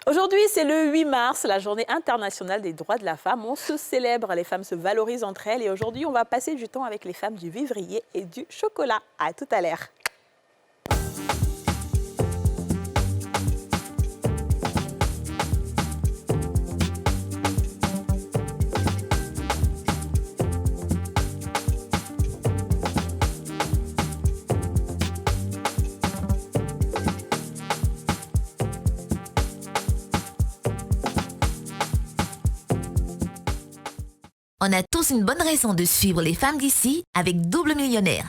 Aujourd'hui, c'est le 8 mars, la journée internationale des droits de la femme. On se célèbre, les femmes se valorisent entre elles. Et aujourd'hui, on va passer du temps avec les femmes du vivrier et du chocolat. À tout à l'heure. On a tous une bonne raison de suivre les femmes d'ici avec Double Millionnaire.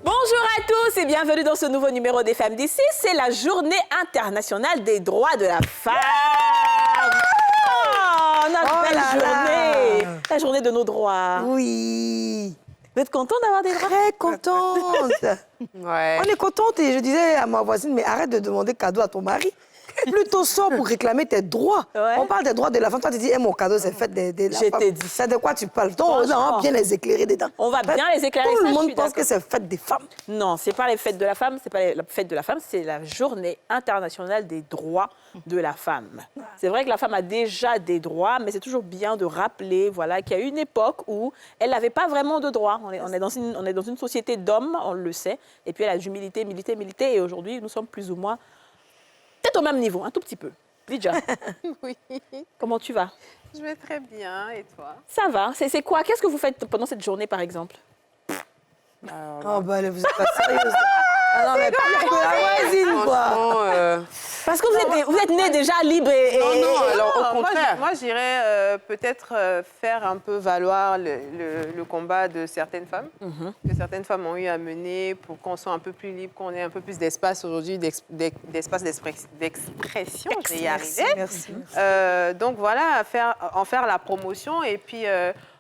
Bonjour à tous et bienvenue dans ce nouveau numéro des femmes d'ici. C'est la journée internationale des droits de la femme. Notre belle journée, la journée de nos droits. Oui. Vous êtes contente d'avoir des droits? Très contente. Ouais. On est contente et je disais à ma voisine, mais arrête de demander cadeau à ton mari. Plutôt sors pour réclamer tes droits. Ouais. On parle des droits de la femme. Toi, tu dis, mon cadeau, c'est fait de la Je femme. t'ai dit. C'est de quoi tu parles? On va bien les éclairer dedans. On va bien les éclairer, Tout ça, le je monde suis pense que d'accord. c'est fait des femmes. Non, c'est pas les fêtes de la femme, c'est pas la fête de la femme, c'est la journée internationale des droits de la femme. C'est vrai que la femme a déjà des droits, mais c'est toujours bien de rappeler, voilà, qu'il y a eu une époque où elle n'avait pas vraiment de droits. On est dans une société d'hommes, on le sait, et puis elle a dû militer, et aujourd'hui, nous sommes plus ou moins peut-être au même niveau, un tout petit peu. Lydia, Oui, comment tu vas? je vais très bien. Et toi? Ça va. C'est quoi? Qu'est-ce que vous faites pendant cette journée, par exemple? Oh, bah, vous êtes pas sérieuse. Ah non, mais pire que la voisine, quoi. Franchement, Parce que vous êtes nés déjà libres et... non, alors au Moi, contraire. moi, j'irais peut-être faire un peu valoir le combat de certaines femmes, que certaines femmes ont eu à mener pour qu'on soit un peu plus libre, qu'on ait un peu plus d'espace aujourd'hui, d'espace d'expression. Je vais y arriver. Merci. Donc voilà, en faire la promotion et puis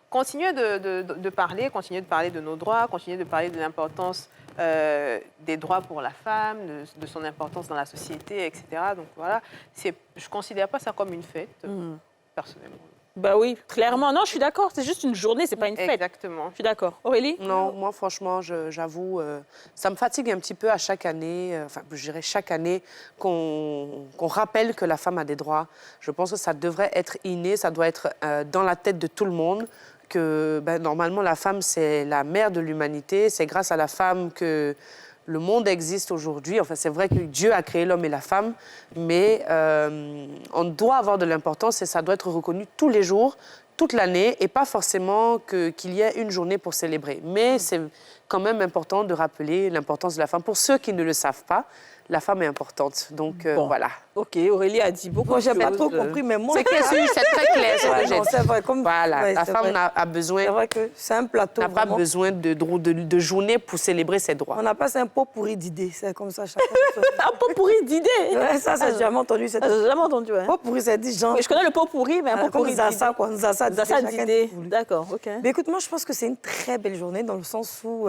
continuer de parler, continuer de parler de nos droits, continuer de parler de l'importance des droits pour la femme, de son importance dans la société, etc. Donc voilà, je ne considère pas ça comme une fête, personnellement. Bah oui, clairement. Non, je suis d'accord. C'est juste une journée, c'est pas une fête. Exactement. Je suis d'accord. Aurélie? Non, moi, franchement, j'avoue, ça me fatigue un petit peu à chaque année, enfin, je dirais chaque année, qu'on rappelle que la femme a des droits. Je pense que ça devrait être inné, ça doit être dans la tête de tout le monde, que normalement, la femme, c'est la mère de l'humanité. C'est grâce à la femme que le monde existe aujourd'hui. Enfin, c'est vrai que Dieu a créé l'homme et la femme, mais on doit avoir de l'importance et ça doit être reconnu tous les jours, toute l'année, et pas forcément qu'il y ait une journée pour célébrer. Mais c'est quand même important de rappeler l'importance de la femme. Pour ceux qui ne le savent pas, la femme est importante. Donc, Bon. voilà. Ok, Aurélie a dit beaucoup Moi, de j'ai pas choses. trop compris, mais moi... C'est très clair, ce que Ouais, j'ai non, dit. c'est vrai. Comme... Voilà, Ouais, la c'est femme vrai. a besoin... C'est vrai que c'est un plateau, n'a pas vraiment. besoin de journée pour célébrer ses droits. On a passé un pot pourri d'idées. C'est comme ça, chacun. Un pot pourri d'idées. Ouais, ça, j'ai jamais entendu cette... Ah, j'ai jamais entendu. Hein. Pot pourri, c'est dit, genre... Oui, je connais le pot pourri, mais un pot Comme pourri d'idées. Zassa, quoi. Zassa Zassa d'idées. D'accord, ok. Mais écoute, moi, je pense que c'est une très belle journée dans le sens où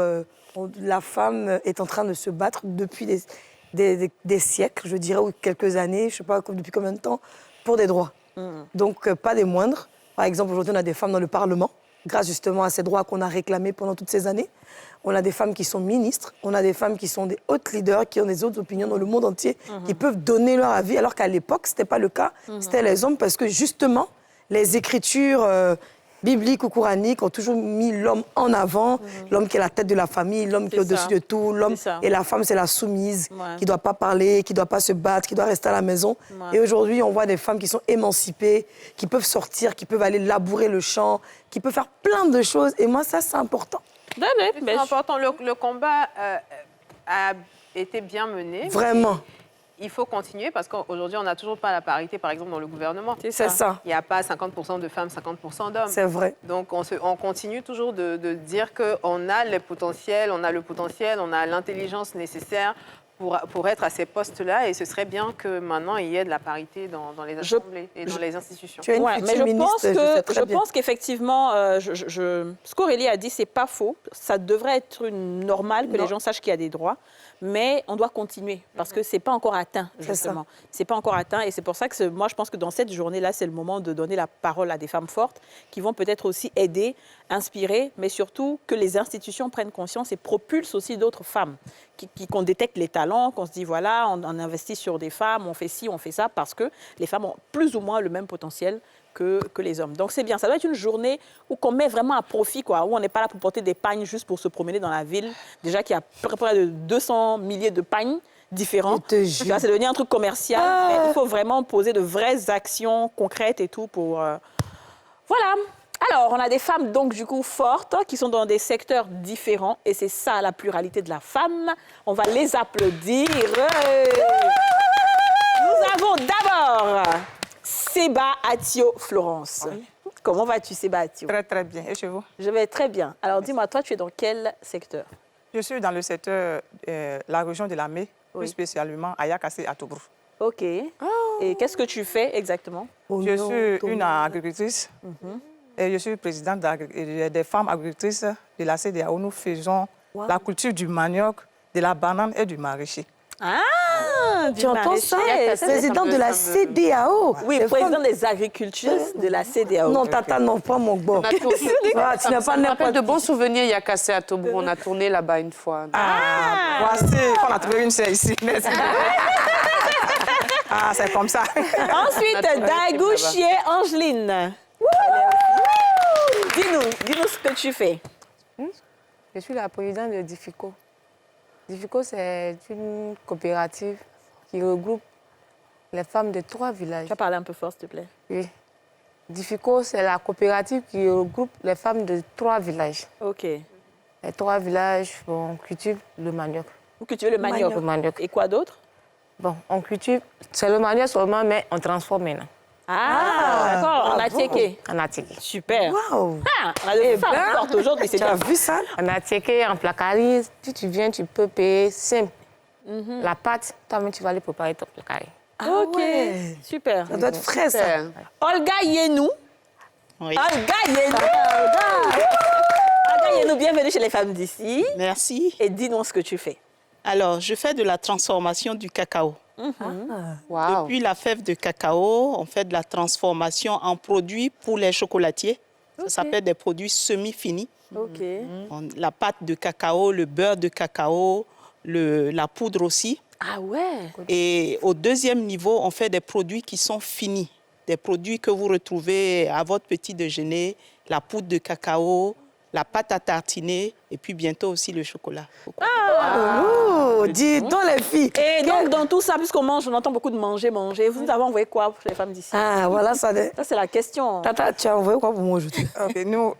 la femme est en train de se battre depuis des siècles, je dirais, ou quelques années, je sais pas depuis combien de temps, pour des droits. Donc, pas des moindres. Par exemple, aujourd'hui, on a des femmes dans le Parlement, grâce justement à ces droits qu'on a réclamés pendant toutes ces années. On a des femmes qui sont ministres, on a des femmes qui sont des hautes leaders, qui ont des autres opinions dans le monde entier, qui peuvent donner leur avis, alors qu'à l'époque, ce n'était pas le cas. C'était les hommes, parce que justement, les écritures bibliques ou coraniques ont toujours mis l'homme en avant, l'homme qui est la tête de la famille, l'homme qui est au-dessus de tout, l'homme C'est ça. et la femme, c'est la soumise, Ouais. qui ne doit pas parler, qui ne doit pas se battre, qui doit rester à la maison. Ouais. Et aujourd'hui, on voit des femmes qui sont émancipées, qui peuvent sortir, qui peuvent aller labourer le champ, qui peuvent faire plein de choses. Et moi, ça, c'est important. Ouais, ouais, C'est ben, important. Le combat a été bien mené. Vraiment. Il faut continuer parce qu'aujourd'hui, on n'a toujours pas la parité, par exemple, dans le gouvernement. C'est ça. Il n'y a pas 50% de femmes, 50% d'hommes. C'est vrai. Donc, on continue toujours de dire qu'on a le potentiel, on a l'intelligence nécessaire pour être à ces postes-là. Et ce serait bien que maintenant, il y ait de la parité dans les assemblées et dans les institutions. Tu es une Ouais, mais future ministre, je sais très je bien. pense qu'effectivement, ce qu'Aurélie a dit, c'est pas faux. Ça devrait être normal que les gens sachent qu'il y a des droits, mais on doit continuer parce que c'est pas encore atteint, justement. C'est pas encore atteint et c'est pour ça que moi, je pense que dans cette journée-là, c'est le moment de donner la parole à des femmes fortes qui vont peut-être aussi aider, inspirer, mais surtout que les institutions prennent conscience et propulsent aussi d'autres femmes, qu'on détecte les talents, qu'on se dit, voilà, on investit sur des femmes, on fait ci, on fait ça, parce que les femmes ont plus ou moins le même potentiel que les hommes. Donc, c'est bien. Ça doit être une journée où on met vraiment à profit, quoi, où on n'est pas là pour porter des pagnes juste pour se promener dans la ville. Déjà qu'il y a près de 200 milliers de pagnes différents. C'est devenu un truc commercial. Mais il faut vraiment poser de vraies actions concrètes et tout pour... Voilà. Alors, on a des femmes, donc, du coup, fortes, qui sont dans des secteurs différents. Et c'est ça, la pluralité de la femme. On va les applaudir. Nous avons d'abord Seba Atio Florence. Oui. Comment vas-tu, Seba Atio? Très, très bien. Et chez vous? Je vais très bien. Alors, dis-moi, toi, tu es dans quel secteur? Je suis dans le secteur, la région de Lamé, plus spécialement à Yakassé, à Tobrou. OK. Et qu'est-ce que tu fais exactement? Je suis une agricultrice. Et je suis présidente des femmes agricultrices de la CEDEAO. Nous faisons la culture du manioc, de la banane et du maraîcher. Ah, tu entends ça? Présidente de la CEDEAO. Oui, présidente des agricultrices de la CEDEAO. Non, Tata, non, pas mon bon. Tu n'as pas n'importe de bons souvenirs, il y a cassé à Tobrou. On a tourné là-bas une fois. Voici, on a trouvé une chaise ici. C'est comme ça. Ensuite, Daigouchier Angeline. Dis-nous ce que tu fais. Je suis la présidente de Difico. Difico, c'est une coopérative qui regroupe les femmes de 3 villages. Tu vas parler un peu fort, s'il te plaît. Oui. Difico, c'est la coopérative qui regroupe les femmes de 3 villages. OK. Les 3 villages, bon, on cultive le manioc. Vous cultivez le manioc. Le manioc. Et quoi d'autre? Bon, on cultive, c'est le manioc seulement, mais on transforme maintenant. D'accord, en attiéké. En attiéké. Super. Waouh! On a des femmes fortes aujourd'hui, c'est Tu as bien. vu ça? En attiéké, en placarise, si tu viens, tu peux payer simple. La pâte, toi-même, tu vas aller préparer ton placari. OK, super. Ça doit être frais, ça. Olga Yenou. Oui. Olga Yenou. Olga Yenou, bienvenue chez les femmes d'ici. Merci. Et dis-nous ce que tu fais. Alors, je fais de la transformation du cacao. Wow. Depuis la fève de cacao, on fait de la transformation en produits pour les chocolatiers. Ça s'appelle des produits semi-finis. OK. La pâte de cacao, le beurre de cacao, la poudre aussi. Ah ouais? Et au deuxième niveau, on fait des produits qui sont finis. Des produits que vous retrouvez à votre petit déjeuner, la poudre de cacao, la pâte à tartiner et puis bientôt aussi le chocolat. Oh, dis donc les filles. Et donc, dans tout ça, puisqu'on mange, on entend beaucoup de manger. Vous nous avez envoyé quoi pour les femmes d'ici? Ah, voilà ça. Ça, c'est la question. Tata, tu as envoyé quoi pour moi aujourd'hui? Ok, nous,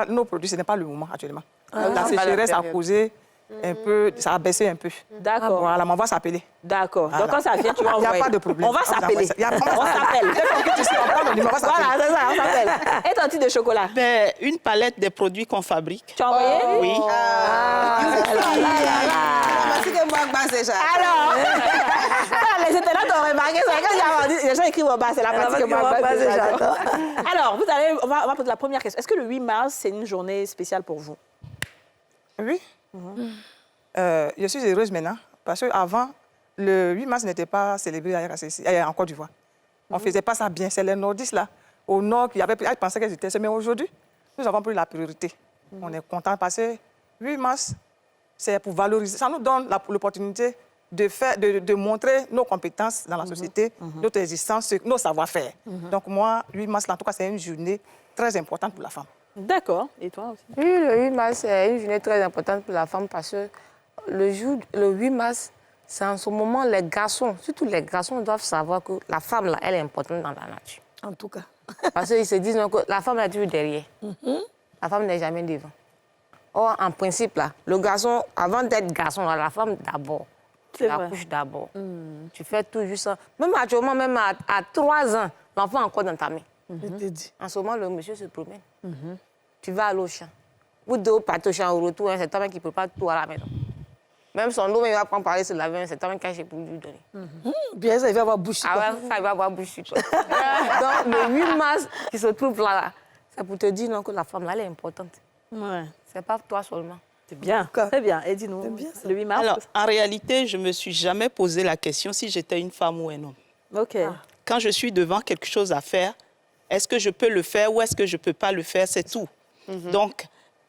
nos produits, ce n'est pas le moment actuellement. La sécheresse a causé un peu, ça a baissé un peu. D'accord. Voilà, mais on va s'appeler. D'accord. Voilà. Donc, quand ça vient, tu vas Il n'y envoyer. a pas de problème. On va s'appeler. On On s'appelle. on prend le numéro, on va s'appeler. Voilà, c'est ça, on s'appelle. Et ton type de chocolat? Ben, une palette des produits qu'on fabrique. Tu as envoyé? Oui. Alors, les internautes ont remarqué ça. Quand les gens écrivent au bas, c'est la partie que moi, j'adore. Alors, on va poser la première question. Est-ce que le 8 mars, c'est une journée spéciale pour vous? Oui. Je suis heureuse maintenant parce qu'avant, le 8 mars n'était pas célébré en Côte d'Ivoire. On ne faisait pas ça bien. C'est les nordistes, là, au nord, qui pensaient qu'ils étaient. Mais aujourd'hui, nous avons pris la priorité. On est contents parce que 8 mars, c'est pour valoriser. Ça nous donne l'opportunité de montrer nos compétences dans la société, notre existence, nos savoir-faire. Donc moi, 8 mars, en tout cas, c'est une journée très importante pour la femme. D'accord. Et toi aussi? Oui, le 8 mars, c'est une journée très importante pour la femme parce que le 8 mars, c'est en ce moment les garçons, surtout les garçons, doivent savoir que la femme, là, elle est importante dans la nature. En tout cas. Parce qu'ils se disent que la femme est toujours derrière. La femme n'est jamais devant. Or, en principe, là, le garçon, avant d'être garçon, là, la femme d'abord. Tu la couches d'abord. Tu fais tout juste ça. Même actuellement, même à 3 ans, l'enfant est encore dans ta main. Je te dis. En ce moment, le monsieur se promène. Tu vas aller au champ. Vous deux partez au champ au retour, c'est toi-même qui prépare tout à la maison. Même son eau, il va prendre parler, se laver, c'est un cachet pour lui donner. Bien ça, il va avoir bouche. Ah ouais, ça, il va avoir bouche sur toi. Donc, le 8 mars qui se trouve là, c'est pour te dire non, que la femme, là, elle est importante. Ouais. C'est pas toi seulement. C'est bien, très bien. Et dis-nous, le 8 mars. Alors, en réalité, je ne me suis jamais posé la question si j'étais une femme ou un homme. OK. Quand je suis devant quelque chose à faire, est-ce que je peux le faire ou est-ce que je ne peux pas le faire, c'est tout. Donc,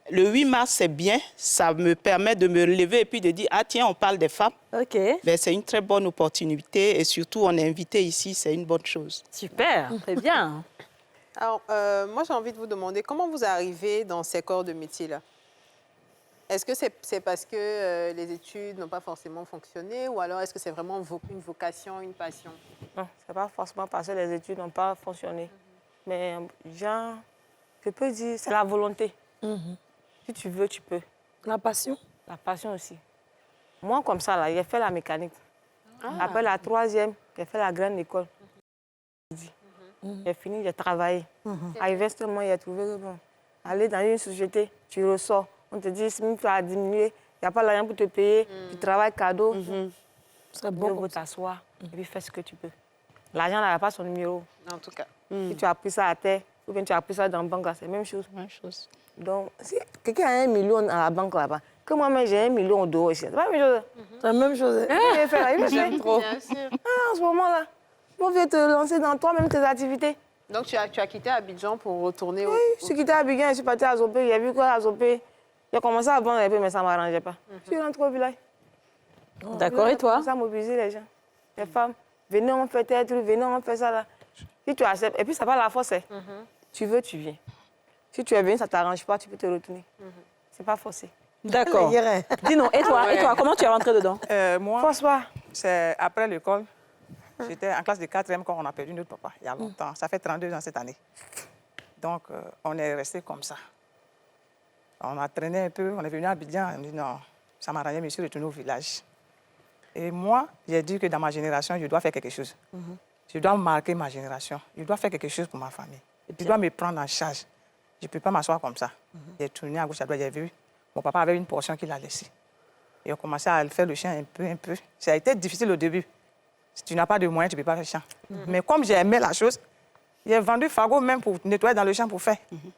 le 8 mars, c'est bien, ça me permet de me lever et puis de dire, ah tiens, on parle des femmes. OK. Ben, c'est une très bonne opportunité et surtout, on est invité ici, c'est une bonne chose. Super, très bien. Alors, moi, j'ai envie de vous demander, comment vous arrivez dans ces corps de métier-là? Est-ce que c'est parce que les études n'ont pas forcément fonctionné ou alors est-ce que c'est vraiment une vocation, une passion? Non, c'est pas forcément parce que les études n'ont pas fonctionné. Mais, genre, je peux dire, c'est la volonté. Si tu veux, tu peux. La passion. La passion aussi. Moi, comme ça, là, j'ai fait la mécanique. Après la 3e, j'ai fait la grande école. J'ai fini, j'ai travaillé. À investissement, j'ai trouvé que bon, aller dans une société, tu ressors. On te dit, si tu as diminué, il n'y a pas l'argent pour te payer, tu travailles cadeau. C'est bon. Tu peux t'asseoir et puis faire ce que tu peux. L'argent n'a pas son numéro. En tout cas. Si tu as pris ça à terre, ou bien tu as pris ça dans la banque, c'est la même chose. Donc, si quelqu'un a 1 million à la banque là-bas, que moi-même j'ai 1 million au dehors ici, c'est pas la même chose. C'est la même chose. Il fait là, il fait trop. Bien sûr. En ce moment-là, on veut te lancer dans toi-même tes activités. Donc, tu as quitté Abidjan pour retourner au... Oui, je suis quitté à Abidjan, je suis partie à Zopé, j'ai vu quoi à Zopé. J'ai commencé à vendre un peu, mais ça ne m'arrangeait pas. Je suis rentrée au village. D'accord, et toi? Ça a mobilisé les gens. Les femmes, venez, on fait tel truc, venez, on fait ça là. Si tu acceptes, et puis ça va la force. Tu veux, tu viens. Si tu es venu, ça ne t'arrange pas, tu peux te retourner. C'est pas forcé. D'accord. Dis-nous, et toi, comment tu es rentrée dedans? Moi, François. c'est après l'école. J'étais en classe de 4e quand on a perdu notre papa, il y a longtemps. Ça fait 32 ans cette année. Donc, on est resté comme ça. On a traîné un peu, on est venu à Abidjan, on a dit non, ça m'arrangeait, mais je suis retourné au village. Et moi, j'ai dit que dans ma génération, je dois faire quelque chose. Je dois marquer ma génération. Je dois faire quelque chose pour ma famille. Je dois me prendre en charge. Je ne peux pas m'asseoir comme ça. J'ai tourné à gauche, à droite, j'ai vu. Mon papa avait une portion qu'il a laissée. Et on commençait à faire le champ un peu. Ça a été difficile au début. Si tu n'as pas de moyens, tu ne peux pas faire le champ. Mais comme j'ai aimé la chose, j'ai vendu fagot même pour nettoyer dans le champ pour faire.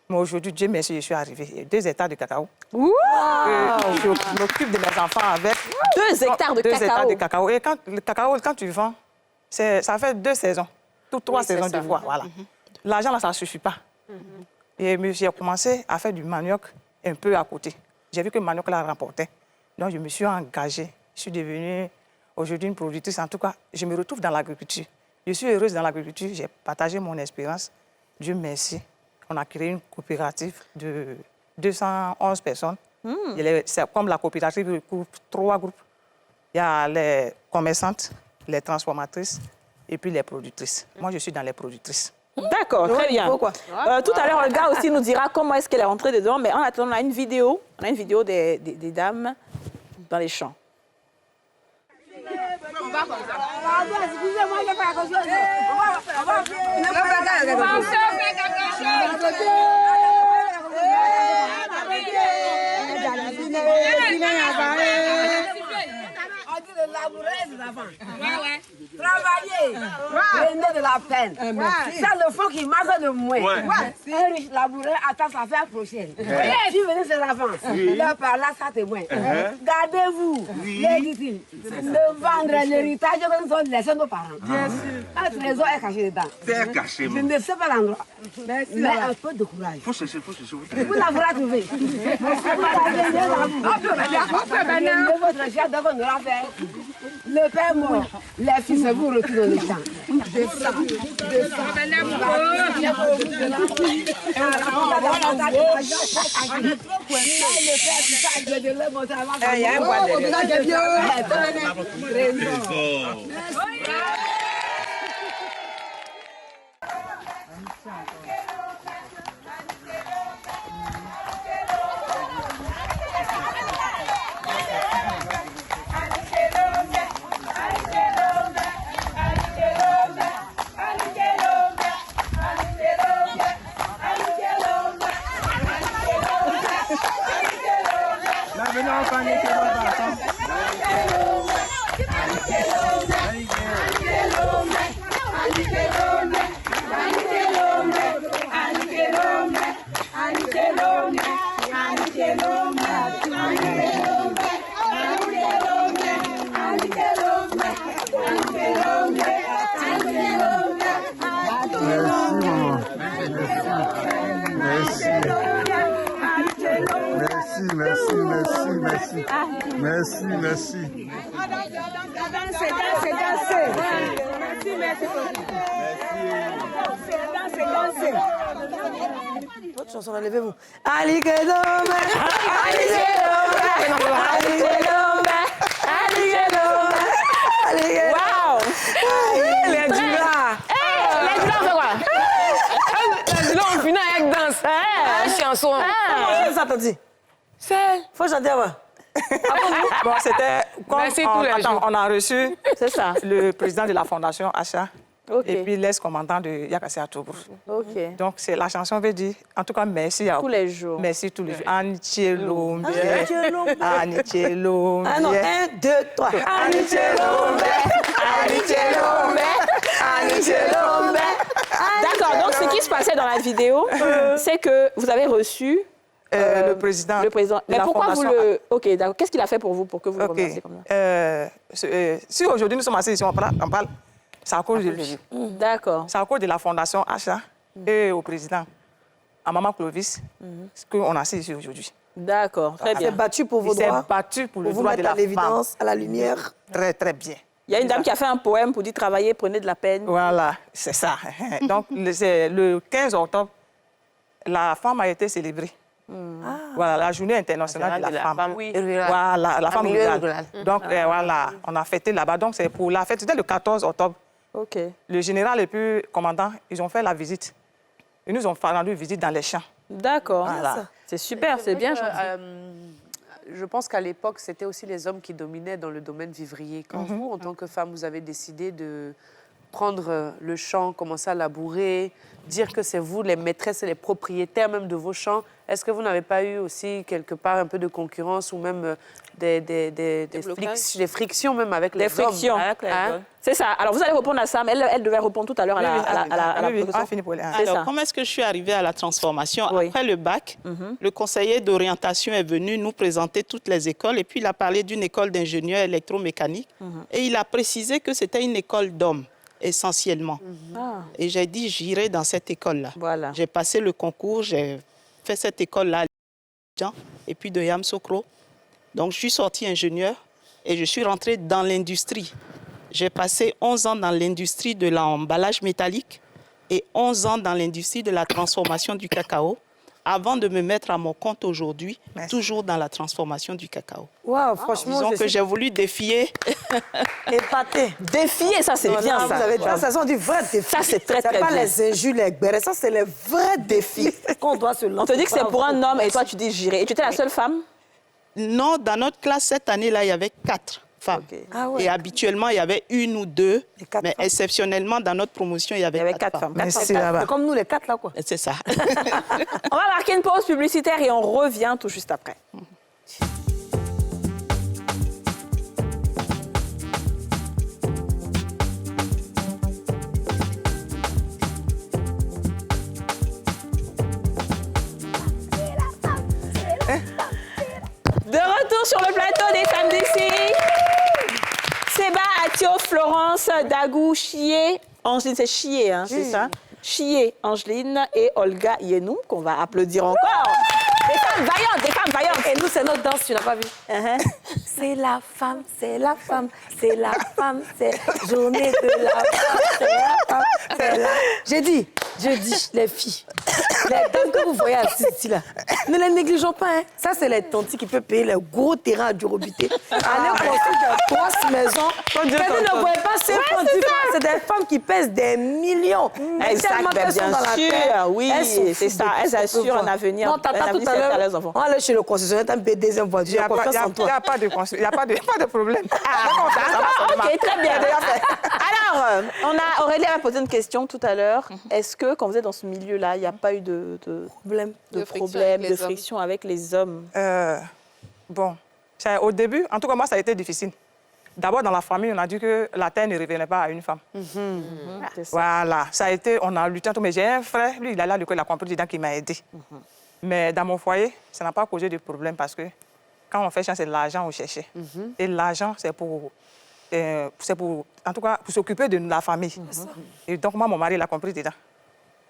Mais aujourd'hui, Dieu merci, je suis arrivée. Il y a 2 hectares de cacao. Je m'occupe de mes enfants avec. 2 hectares de cacao. 2 hectares de cacao. Et le cacao, quand tu vends, ça fait 2 saisons. 3 saisons de fois. Voilà. L'argent, là, ça ne suffit pas. Et j'ai commencé à faire du manioc un peu à côté. J'ai vu que le manioc, là, remportait. Donc, je me suis engagée. Je suis devenue aujourd'hui une productrice. En tout cas, je me retrouve dans l'agriculture. Je suis heureuse dans l'agriculture. J'ai partagé mon expérience. Dieu merci. On a créé une coopérative de 211 personnes. C'est comme la coopérative regroupe 3 groupes. Il y a les commerçantes, les transformatrices et puis les productrices. Moi, je suis dans les productrices. D'accord, très bien. Tout à l'heure, le gars aussi nous dira comment est-ce qu'elle est rentrée dedans. Mais en attendant, on a une vidéo. On a une vidéo des dames dans les champs. Excusez-moi, je vais faire quelque chose. On dit de labourer les enfants. Travailler, prenez de la peine. C'est le fond qui marche de moins. Un riche laboureur attend sa fin prochaine. Si vous venez ces enfants, là par là, ça témoin. Gardez-vous, les de vendre l'héritage que nous sommes laissés nos parents. Un trésor est caché dedans. C'est caché. Je ne sais pas l'endroit. Mais un peu de courage. Faut chercher. Vous l'avez trouvé. Votre chef devant nous l'a fait. Le père mort, les fils vous retournent dans le champ. De ça. Il y a un bois Merci. Votre chanson, levez-vous. Allez, Waouh! Les Dula. Les Dula, c'est quoi? Les Dula, on finit avec danse. Chanson. Comment ça t'en dit? Faut chanter avant. Bon, c'était comme Merci tous les jours. on a reçu C'est ça. le président de la Fondation Acha Ok. et puis l'ex-commandant de Yakassi Atoubou. Ok. Donc, la chanson veut dire, en tout cas, merci à vous. Tous les jours. Merci tous les jours. Anichelo Anichelo Mbie. Anichelo Ah non, Mbie. 1, 2, 3. D'accord, donc ce qui se passait dans la vidéo, c'est que vous avez reçu Le président. de la pourquoi vous Fondation le... Ok, d'accord. Qu'est-ce qu'il a fait pour vous, pour que vous le remerciez comme ça? Si aujourd'hui nous sommes assis ici, on parle, c'est à cause de lui. D'accord. C'est à cause de la Fondation Acha et au président, à Maman Clovis, qu'on est assis ici aujourd'hui. D'accord, très Il s'est bien. battu pour vos Il s'est droits, battu pour le pour vous droit de mettre la à femme. l'évidence, à la lumière. Très, très bien. Il y a une dame qui a fait un poème pour dire travailler, prenez de la peine. Voilà, c'est ça. Donc, le 15 octobre, la femme a été célébrée. Voilà, la journée internationale de la femme. Oui. Voilà, la femme milieu rurale. Donc, voilà, on a fêté là-bas. Donc, c'est pour la fête. C'était le 14 octobre. Ok. Le général et puis le commandant, ils ont fait la visite. Ils nous ont rendu visite dans les champs. D'accord. Voilà. C'est super, c'est bien. Je pense qu'à l'époque, c'était aussi les hommes qui dominaient dans le domaine vivrier. Quand vous, en tant que femme, vous avez décidé de prendre le champ, commencer à labourer, dire que c'est vous les maîtresses et les propriétaires même de vos champs, est-ce que vous n'avez pas eu aussi quelque part un peu de concurrence ou même des frictions même avec les Des frictions. hommes Hein? C'est ça. Alors, vous allez répondre à ça, mais elle devait répondre tout à l'heure à la Oui, professeure. on a fini pour les... C'est Alors, ça. comment est-ce que je suis arrivée à la transformation? Oui. Après le bac, le conseiller d'orientation est venu nous présenter toutes les écoles et puis il a parlé d'une école d'ingénieurs électromécaniques et il a précisé que c'était une école d'hommes, essentiellement. Ah, Et j'ai dit, j'irai dans cette école-là. voilà. J'ai passé le concours, j'ai fait cette école-là à Abidjan et puis de Yamoussoukro. Donc, je suis sortie ingénieur et je suis rentrée dans l'industrie. J'ai passé 11 ans dans l'industrie de l'emballage métallique et 11 ans dans l'industrie de la transformation du cacao avant de me mettre à mon compte aujourd'hui, toujours dans la transformation du cacao. Waouh, franchement, Disons je que suis j'ai voulu défier. épatée. Défier, ça, c'est Non, bien, non, ça. Vous avez dit, ça sont du vrai défi. Ça, c'est très, très pas bien. les injures, les gbères. Ça, c'est les vrais défis qu'on doit se lancer. On te dit que c'est pour un homme et toi, tu dis j'irai. Et tu étais la seule femme? Non, dans notre classe, cette année-là, il y avait 4 femmes. Ok. Ah ouais. Et habituellement, il y avait 1 ou 2. Les 4 Mais femmes. exceptionnellement, dans notre promotion, il y avait 4 femmes. Merci là-bas. C'est comme nous, les 4 là, quoi. C'est ça. On va marquer une pause publicitaire et on revient tout juste après. De retour sur le plateau des femmes d'ici. Séba, Atio, Florence, Dagou, Chié, Angeline, c'est Chié, hein, c'est ça? Chié, Angeline et Olga Yenou, qu'on va applaudir encore. Des femmes vaillantes, des femmes vaillantes. Et nous, c'est notre danse, tu l'as pas vu? C'est la femme, c'est la femme, c'est la femme, c'est journée de la femme, c'est la femme, c'est la... J'ai dit, les filles, les dames que vous voyez ici, là, ne les négligeons pas, hein. Ça, c'est les tantis qui peuvent payer les gros terrains à Durobité. Aller construire des grosses maisons. Quelqu'un ne voyait pas ces francs. C'est des femmes qui pèsent des millions. Mais Exact, tellement ben, qu'elles sont bien dans la sûr, tête, oui, elles sont c'est fous ça. de Elles tout ce qu'on assurent peut un voir. avenir. Non, t'as un tout avenir à certain à l'heure. leurs enfants. On va aller chez le concessionnaire, t'as une deuxième Il voiture. n'y a, Confiance en toi. pas de problème. D'accord, ok, très bien. Alors, Aurélie a posé une question tout à l'heure. Est-ce que, quand vous êtes dans ce milieu-là, il n'y a pas eu de friction avec les hommes? Bon, au début, en tout cas, moi, ça a été difficile. D'abord, dans la famille, on a dit que la terre ne revenait pas à une femme. Voilà, ça a été, on a lutté. Mais j'ai un frère, lui, il a l'école, il a compris dedans, qui m'a aidé. Mais dans mon foyer, ça n'a pas causé de problème parce que quand on fait chant, c'est l'argent qu'on cherchait. Et l'argent, c'est pour, en tout cas, pour s'occuper de la famille. Et donc, moi, mon mari, il a compris dedans.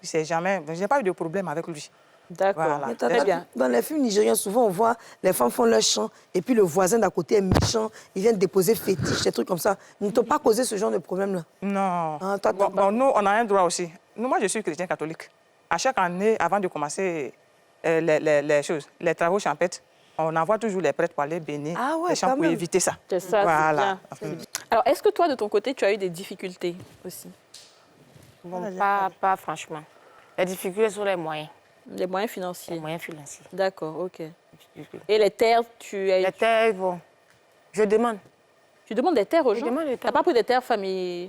Je n'ai pas eu de problème avec lui. D'accord, voilà. très bien. Dans les films nigériens, souvent, on voit les femmes font leur chant et puis le voisin d'à côté est méchant, il vient déposer fétiche, des trucs comme ça. Ils ne t'ont pas causé ce genre de problème-là? Non. Ah, toi, Bon, nous, on a un droit aussi. Moi, je suis chrétien catholique. À chaque année, avant de commencer les choses, les travaux champêtres, on envoie toujours les prêtres pour aller bénir les champs pour éviter ça. C'est ça, voilà. c'est bien. Alors, est-ce que toi, de ton côté, tu as eu des difficultés aussi? Bon, pas franchement. Les difficultés sont les moyens. Les moyens financiers? Les moyens financiers. D'accord, ok. Et les terres, tu as... Les terres, bon, je demande. Tu demandes des terres aux gens? Je demande des Tu terres. n'as pas pris des terres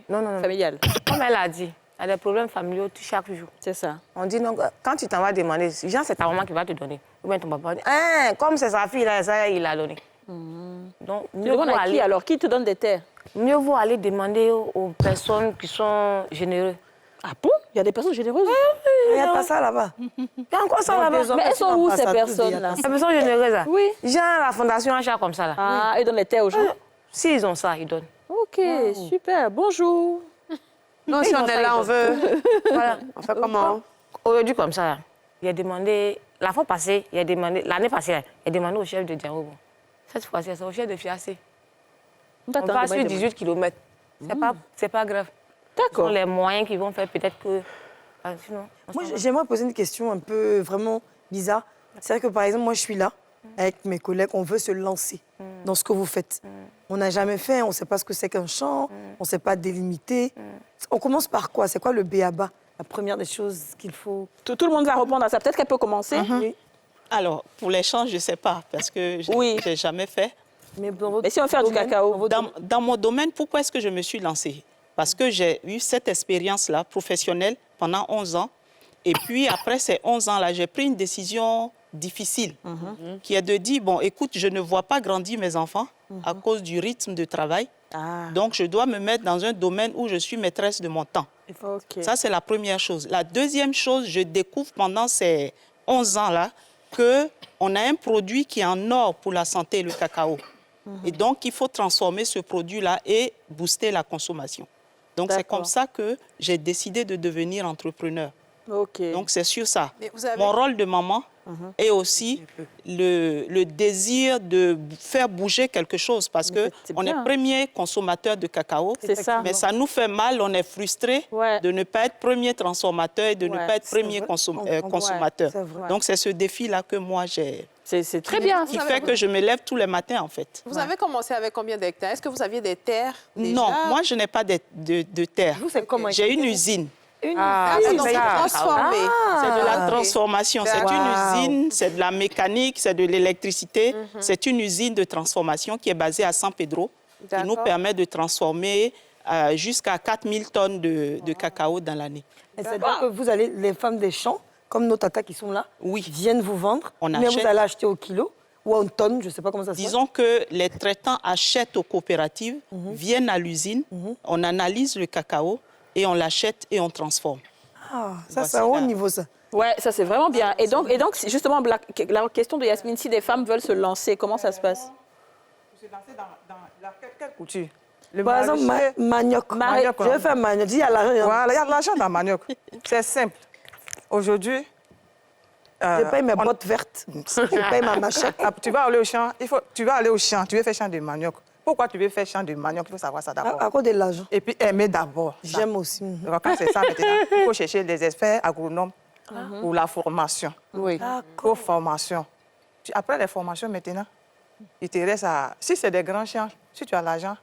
Non. familiales? Comme elle a dit, il y a des problèmes familiaux chaque jour. C'est ça. On dit non, quand tu t'en vas demander, genre c'est ta maman qui va te donner. Ou bien ton papa dit, hein, comme c'est sa fille, là, ça, il a donné. Donc, Tu demandes à qui alors? Qui te donne des terres? Mieux vaut aller demander aux personnes qui sont généreuses. Ah bon? Il y a des personnes généreuses? Il n'y a pas ça là-bas. Il y a encore ça là-bas. Mais elles sont où ces personnes-là? Les personnes généreuses, là. Oui. Genre la fondation achat comme ça, là. Ah, ils donnent les terres aux gens? S'ils ont ça, ils donnent. Ok, super. Bonjour. Non, si on est là, on veut. Voilà. On fait comment? Aujourd'hui, comme ça, là, il a demandé, la fois passée, il a demandé, l'année passée, là, il a demandé au chef de Diarobo. Cette fois-ci, c'est au chef de Fiassé. On va sur 18 km. C'est pas grave. D'accord. Ce sont les moyens qui vont faire peut-être que... Sinon, Moi, j'aimerais poser une question un peu vraiment bizarre. C'est-à-dire que, par exemple, moi, je suis là, avec mes collègues, on veut se lancer dans ce que vous faites. On n'a jamais fait, on ne sait pas ce que c'est qu'un champ, on ne sait pas délimiter. On commence par quoi? C'est quoi le b.a.-ba? La première des choses qu'il faut... Tout le monde va répondre à ça. Peut-être qu'elle peut commencer. Oui. Alors, pour les champs, je ne sais pas, parce que je n'ai jamais fait. Mais, dans votre Mais si on fait du domaine, cacao? Dans mon domaine, pourquoi est-ce que je me suis lancée? Parce que j'ai eu cette expérience-là professionnelle pendant 11 ans. Et puis, après ces 11 ans-là, j'ai pris une décision difficile qui est de dire, bon, écoute, je ne vois pas grandir mes enfants à cause du rythme de travail. Donc, je dois me mettre dans un domaine où je suis maîtresse de mon temps. Okay. Ça, c'est la première chose. La deuxième chose, je découvre pendant ces 11 ans-là qu'on a un produit qui est en or pour la santé, le cacao. Et donc, il faut transformer ce produit-là et booster la consommation. Donc, c'est comme ça que j'ai décidé de devenir entrepreneur. Okay. Donc, c'est sur ça. Mais vous avez... Mon rôle de maman est aussi le désir de faire bouger quelque chose parce qu'on est premier consommateur de cacao. C'est ça. Mais ça nous fait mal, on est frustré de ne pas être premier transformateur et de ne pas être premier consommateur. Donc, c'est ce défi-là que moi, j'ai... C'est très bien. Qui fait que je me lève tous les matins, en fait. Vous avez commencé avec combien d'hectares? Est-ce que vous aviez des terres déjà? Non, moi, je n'ai pas de terre. J'ai une usine. Donc c'est transformé. C'est de la transformation. C'est une usine, c'est de la mécanique, c'est de l'électricité. C'est une usine de transformation qui est basée à San Pedro, qui nous permet de transformer jusqu'à 4000 tonnes de cacao dans l'année. C'est-à-dire que vous allez, les femmes des champs, comme nos tatas qui sont là, viennent vous vendre, mais vous allez acheter au kilo ou en tonne, je ne sais pas comment ça se passe. Disons que les traitants achètent aux coopératives, viennent à l'usine, on analyse le cacao et on l'achète et on transforme. Ah, ça, c'est un haut niveau, ça. Ouais, ça, c'est vraiment bien. Et donc justement, la question de Yasmine, si des femmes veulent se lancer, comment ça se passe? Se lancer dans quelle couture? Par exemple, manioc. Je vais faire manioc. Il y a l'argent. Voilà, il y a de l'argent dans le manioc. C'est simple. Aujourd'hui... je paye mes bottes vertes. Je paye ma machette. Tu vas aller au champ, tu vas aller au champ, tu veux faire champ de manioc. Pourquoi tu veux faire champ de manioc? Il faut savoir ça d'abord. À cause de l'argent. Et puis aimer d'abord. J'aime aussi. Donc, quand c'est ça maintenant, il faut chercher des experts agronomes pour la formation. Oui. Pour formation. Après les formations maintenant, il te reste à... Si c'est des grands champs, si tu as l'argent,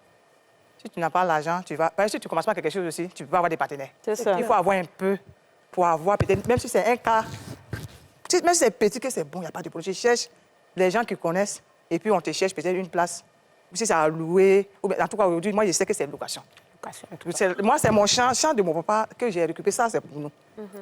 si tu n'as pas l'argent, tu vas... Si tu ne commences pas quelque chose aussi, tu peux avoir des partenaires. C'est ça. Il faut avoir un peu pour avoir peut-être... Même si c'est un cas... Même si c'est petit, que c'est bon, il n'y a pas de projet. Tu cherches les gens qui connaissent et puis on te cherche peut-être une place. Si c'est à louer, ou bien, en tout cas aujourd'hui, moi je sais que c'est location. Moi c'est mon champ de mon papa que j'ai récupéré, ça c'est pour nous.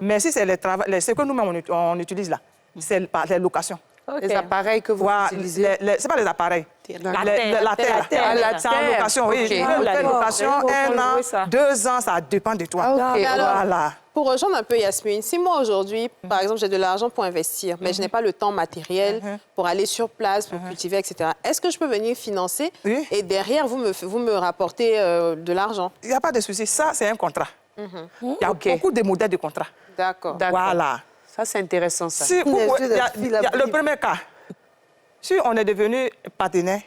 Mais si c'est ce que nous-mêmes on utilise là, c'est les locations. Les appareils que vous utilisez. C'est pas les appareils. La terre. C'est en location, oui. Ok. Tu peux faire location, 1 an, 2 ans, ça dépend de toi. Voilà. Pour rejoindre un peu Yasmine, si moi aujourd'hui, par exemple, j'ai de l'argent pour investir, mais je n'ai pas le temps matériel pour aller sur place, pour cultiver, etc., est-ce que je peux venir financer et derrière, vous me rapportez de l'argent? Il n'y a pas de souci. Ça, c'est un contrat. Il y a beaucoup de modèles de contrat. D'accord. Voilà. Ça, c'est intéressant, ça. Si, le premier cas, si on est devenu partenaire,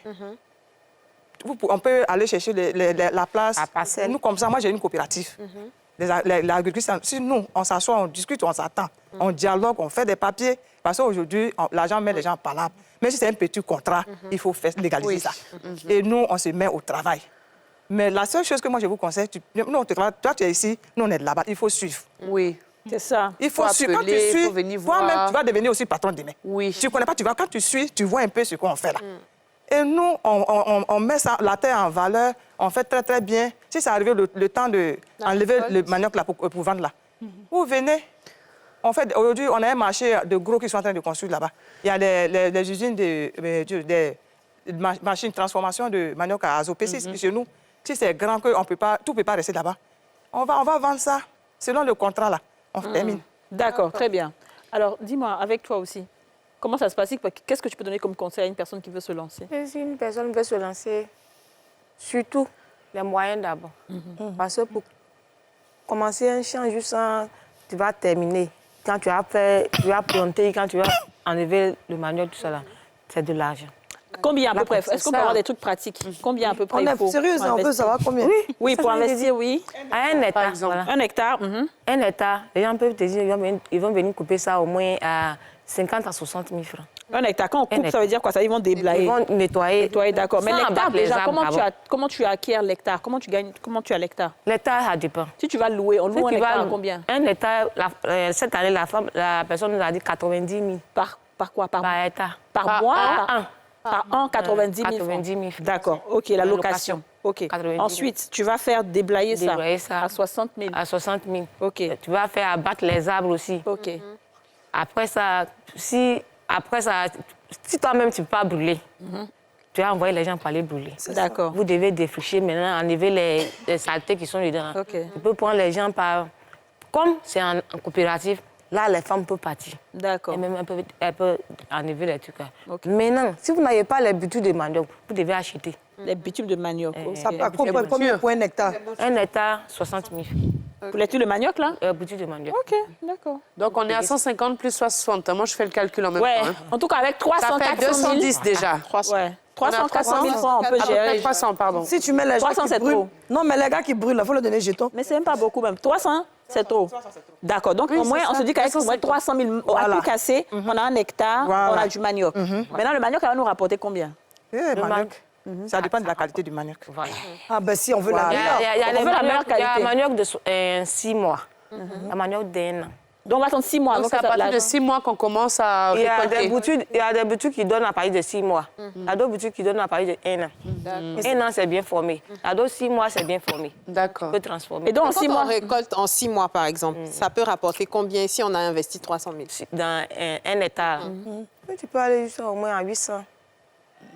on peut aller chercher la place. Nous, comme ça, moi, j'ai une coopérative. L'agriculture, si nous, on s'assoit, on discute, on s'attend, on dialogue, on fait des papiers, parce qu'aujourd'hui, l'argent met les gens parlables. Mais si c'est un petit contrat, il faut légaliser ça. Et nous, on se met au travail. Mais la seule chose que moi, je vous conseille, toi, tu es ici, nous, on est là-bas, il faut suivre. Oui. C'est ça. Il faut suivre. Quand tu suis, toi-même, tu vas devenir aussi patron demain. Oui. Tu ne connais pas, quand tu suis, tu vois un peu ce qu'on fait là. Et nous, on met ça, la terre en valeur, on fait très, très bien. Si ça arrive le temps d'enlever le manioc là, pour vendre là, vous venez. Aujourd'hui, on a un marché de gros qui sont en train de construire là-bas. Il y a les usines de machines de transformation de manioc à azopécis chez nous. Si c'est grand, tout ne peut pas rester là-bas. On va vendre ça selon le contrat là. On termine. D'accord, très bien. Alors, dis-moi, avec toi aussi, comment ça se passe? Qu'est-ce que tu peux donner comme conseil à une personne qui veut se lancer? Si une personne veut se lancer, surtout les moyens d'abord. Parce que pour commencer un champ, juste tu vas terminer. Quand tu vas planter, quand tu vas enlever le manioc, tout ça là, c'est de l'argent. Combien à peu près? Est-ce qu'on peut avoir des trucs pratiques? Combien à peu près On est sérieux, on veut savoir combien. Oui, pour investir, oui. À 1 hectare, par exemple. Voilà. 1 hectare. 1 hectare, les gens peuvent te dire, ils vont venir couper ça au moins à 50 à 60 000 francs. 1 hectare, quand on coupe, ça veut dire quoi? Ça, ils vont déblayer. Ils vont nettoyer. Nettoyer, d'accord. Mais Sans l'hectare, abattre les déjà, arbres comment tu acquiers l'hectare? Comment tu as l'hectare? L'hectare, ça dépend. Si tu vas louer, on loue un hectare à combien? Un hectare, cette année, la personne nous a dit 90 000. Par quoi? Par hectare. Par mois? Par an, 90 000 90 000 francs. D'accord, OK, la location. OK. Ensuite, tu vas faire déblayer ça à 60 000. À 60 000. OK. Tu vas faire abattre les arbres aussi. OK. Après ça, si toi-même, tu ne peux pas brûler, tu vas envoyer les gens pour aller brûler. D'accord. Vous devez défricher maintenant, enlever les saletés qui sont dedans. OK. Tu peux prendre les gens par... Comme c'est en coopérative, là, les femmes peuvent partir. D'accord. Et même elles peuvent enlever les trucs. OK. Maintenant, si vous n'avez pas les butures de manioc, vous devez acheter. Les bitumes de manioc. Ça peut combien pour 1 hectare? 1 hectare, 60 000. Pour les de manioc, là? Butures de manioc. OK, d'accord. Donc, on est à 150 plus 60. Moi, je fais le calcul en même Ouais, temps. Hein. en tout cas, avec 300 Ça fait 210 déjà. 300 000 francs, on peut gérer. 300, pardon. Si tu mets les gens 300, qui c'est brûlent... trop. Non, mais les gars qui brûlent, il faut leur donner jetons. Mais c'est même pas beaucoup, même. 300, c'est trop. D'accord. Donc, au moins, on se dit qu'avec au moins 300 000 à tout casser, on a 1 hectare, on a du manioc. Maintenant, le manioc, va nous rapporter combien? Le manioc. Ça dépend de la qualité du manioc. Voilà. Ah ben si, on veut la Il y a On veut la meilleure il y a qualité. un manioc de 6 mois, un manioc d'1 an. Donc, on va attendre 6 mois. Donc, c'est à partir de 6 mois qu'on commence à Il y a récolter. des boutures qui donnent à partir de 6 mois. Il y a d'autres boutures qui donnent à partir de 1 an. 1 an, c'est bien formé. Il y a d'autres 6 mois, c'est bien formé. D'accord. On peut transformer. Et donc, en Quand 6 on mois, récolte en 6 mois, par exemple, ça peut rapporter combien si on a investi 300 000? Dans 1 hectare, tu peux aller jusqu'à au moins à 800.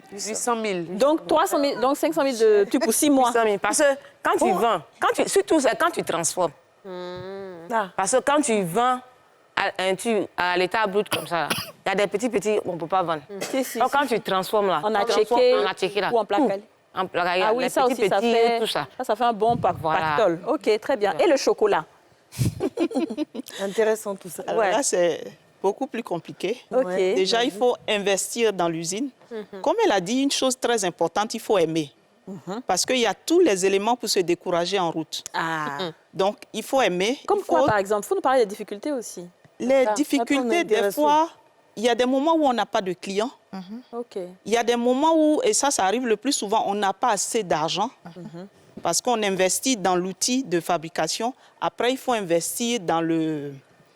800 000. donc 300 000, donc 500 000 de tubes pour 6 mois. 800 000. Parce que quand tu vends, surtout c'est quand tu transformes. Parce que quand tu vends un tube à l'état brut comme ça, il y a des petits, on ne peut pas vendre. Donc quand tu transformes là, On a checké là. ou en plaquel. En plaquel, Ah oui, les ça aussi, ça petits, fait, tout ça. ça fait un bon Voilà. pactole. OK, très bien. Et le chocolat? Intéressant tout ça. Alors là, c'est beaucoup plus compliqué. OK. Déjà, il faut investir dans l'usine. Comme elle a dit, une chose très importante, il faut aimer. Parce qu'il y a tous les éléments pour se décourager en route. Ah. Donc, il faut aimer. Comme il quoi, faut... par exemple? Il faut nous parler des difficultés aussi. Les Ça, difficultés, des intéressant. fois, il y a des moments où on n'a pas de clients. OK. Il y a des moments où, et ça arrive le plus souvent, on n'a pas assez d'argent. Parce qu'on investit dans l'outil de fabrication. Après, il faut investir dans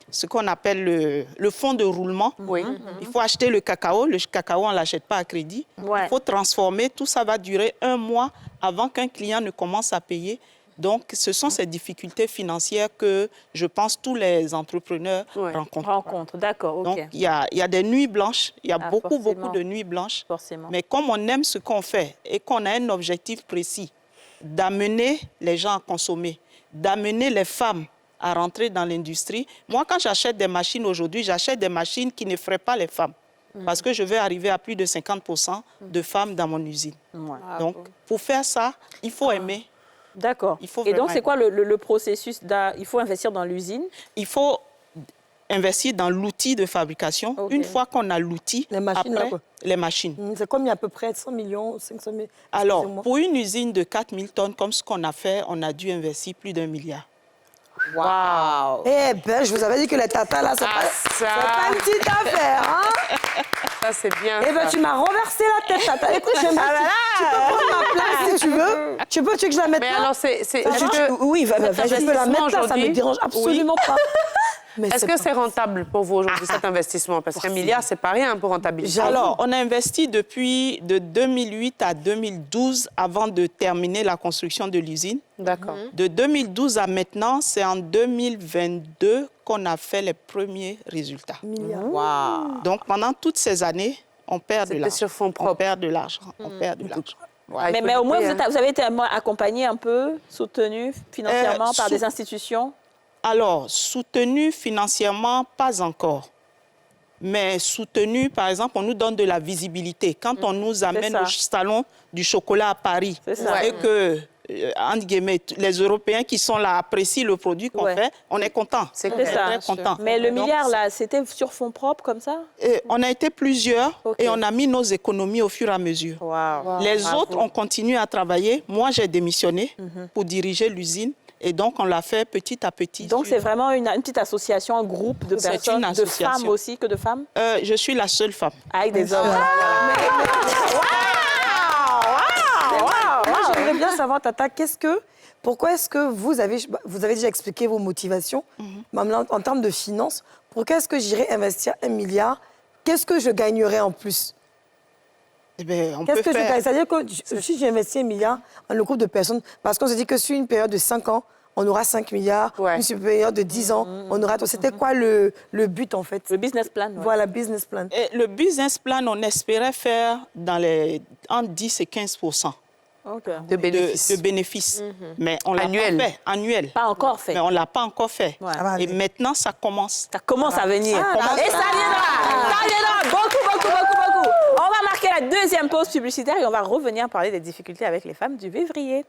ce qu'on appelle le fonds de roulement. Oui. Il faut acheter le cacao. Le cacao, on ne l'achète pas à crédit. Ouais. Il faut transformer. Tout ça va durer 1 mois avant qu'un client ne commence à payer. Donc, ce sont ces difficultés financières que je pense tous les entrepreneurs rencontrent. D'accord, ok. Donc, il y a des nuits blanches, il y a beaucoup forcément. de nuits blanches. Forcément. Mais comme on aime ce qu'on fait et qu'on a un objectif précis, d'amener les gens à consommer, d'amener les femmes à rentrer dans l'industrie. Moi, quand j'achète des machines aujourd'hui, j'achète des machines qui ne feraient pas les femmes. Parce que je vais arriver à plus de 50% de femmes dans mon usine. Donc, pour faire ça, il faut aimer. D'accord. Il faut Et donc, vraiment c'est quoi le processus? Il faut investir dans l'usine? Il faut investir dans l'outil de fabrication. Ok. Une fois qu'on a l'outil, Les machines, après, là, quoi. les machines. C'est combien à peu près 100 millions, 500 000? Alors, Excusez-moi. pour une usine de 4000 tonnes, comme ce qu'on a fait, on a dû investir plus d'1 milliard. Waouh! Eh ben, je vous avais dit que les tatas, là, c'est pas une petite affaire, hein? Ça, c'est bien. Eh ben, ça. tu m'as renversé la tête, tata. Écoute, j'aime bien. Tu peux prendre ma place si tu veux. Tu veux que je la mette Mais là? alors, Oui, vas-y, je peux la mettre là, ça me aujourd'hui, dérange absolument pas. Mais Est-ce que c'est rentable pour vous aujourd'hui, cet investissement? Parce qu'un milliard, c'est pas rien pour rentabiliser. Alors, on a investi depuis de 2008 à 2012 avant de terminer la construction de l'usine. D'accord. De 2012 à maintenant, c'est en 2022 qu'on a fait les premiers résultats. Waouh! Donc, pendant toutes ces années, on perd de C'était l'argent. sur fonds On propres. perd de l'argent. On perd de l'argent. Ouais, il Mais faut au moins, goûter, vous avez été accompagné un peu, soutenu financièrement par des institutions? Alors, soutenu financièrement, pas encore. Mais soutenu, par exemple, on nous donne de la visibilité. Quand on nous amène ça. au salon du chocolat à Paris C'est ça. et que, entre guillemets, les Européens qui sont là apprécient le produit qu'on fait, on est content. C'est On clair. est ça. très content. Mais le Donc, milliard, là, c'était sur fonds propres, comme ça? on a été plusieurs Ok. et on a mis nos économies au fur et à mesure. Waouh! Les autres ont continué à travailler. Moi, j'ai démissionné pour diriger l'usine. Et donc, on l'a fait petit à petit. Donc, c'est vraiment une petite association, un groupe de C'est personnes, une de association. femmes aussi, que de femmes? Je suis la seule femme. Avec des hommes. Moi, j'aimerais bien savoir, Tata, pourquoi est-ce que vous avez déjà expliqué vos motivations, mais en termes de finances, pourquoi est-ce que j'irais investir 1 milliard? Qu'est-ce que je gagnerais en plus? Eh bien, on Qu'est-ce peut que je faire... gagne? C'est-à-dire que si j'ai investi 1 milliard en un groupe de personnes, parce qu'on se dit que sur une période de 5 ans, on aura 5 milliards, sur une période de 10 ans, on aura... C'était quoi le but, en fait? Le business plan. Ouais. Voilà, business plan. Et le business plan, on espérait faire entre 10 et 15% De bénéfices. de bénéfices. Mais on l'a Annuel. pas fait, annuel. Pas encore fait. Mais on ne l'a pas encore fait. Ouais. Et maintenant, ça commence. Ça commence à venir. commence Et ça viendra. Ça viendra. Beaucoup. On va marquer la deuxième pause publicitaire et on va revenir parler des difficultés avec les femmes du Vévrier.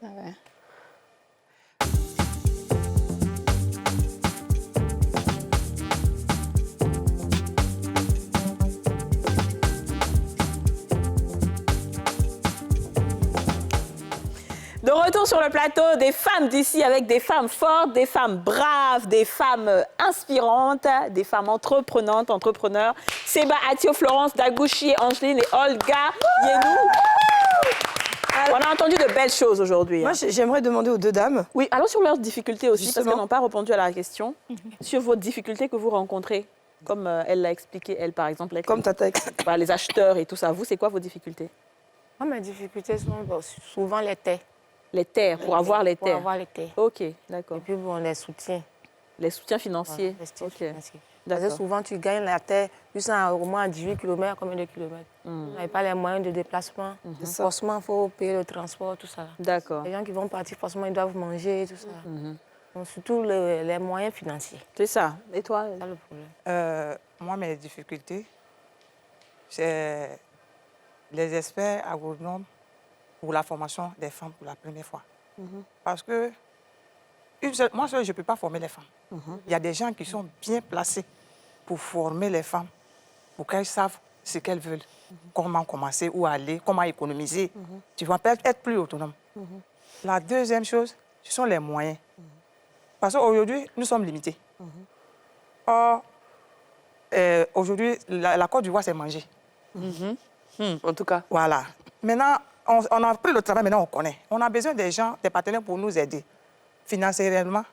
De retour sur le plateau des femmes d'ici avec des femmes fortes, des femmes braves, des femmes inspirantes, des femmes entreprenantes, entrepreneurs. Seba, Atio, Florence, Dagouchi, Angeline et Olga Yenou. On a entendu de belles choses aujourd'hui. Moi, j'aimerais demander aux deux dames. Oui, allons sur leurs difficultés aussi, parce Justement. qu'elles n'ont pas répondu à la question. Sur vos difficultés que vous rencontrez, comme elle l'a expliqué, elle, par exemple. Comme Tata. Voilà, les acheteurs et tout ça. Vous, c'est quoi vos difficultés? Moi, mes difficultés sont souvent les terres. Les terres, pour avoir les Pour terres. avoir les terres. OK, d'accord. Et puis, bon, les soutiens. Les soutiens financiers. Voilà, les soutiens OK. financiers. Parce que D'accord. souvent, tu gagnes la terre, juste au moins à 18 km, combien de kilomètres? On n'avait pas les moyens de déplacement. Forcément, il faut payer le transport, tout ça. D'accord. Les gens qui vont partir, forcément, ils doivent manger, tout ça. Donc, surtout les moyens financiers. C'est ça. Et toi? C'est ça le problème. Moi, mes difficultés, c'est les experts agronomes pour la formation des femmes pour la première fois. Parce que moi seule, je ne peux pas former les femmes. Il y a des gens qui sont bien placés pour former les femmes, pour qu'elles savent ce qu'elles veulent, comment commencer, où aller, comment économiser. Tu vas être plus autonome. La deuxième chose, ce sont les moyens. Parce qu'aujourd'hui, nous sommes limités. Or, aujourd'hui, la Côte d'Ivoire, c'est manger. En tout cas. Voilà. Maintenant, on a pris le travail, maintenant on connaît. On a besoin des gens, des partenaires pour nous aider, financièrement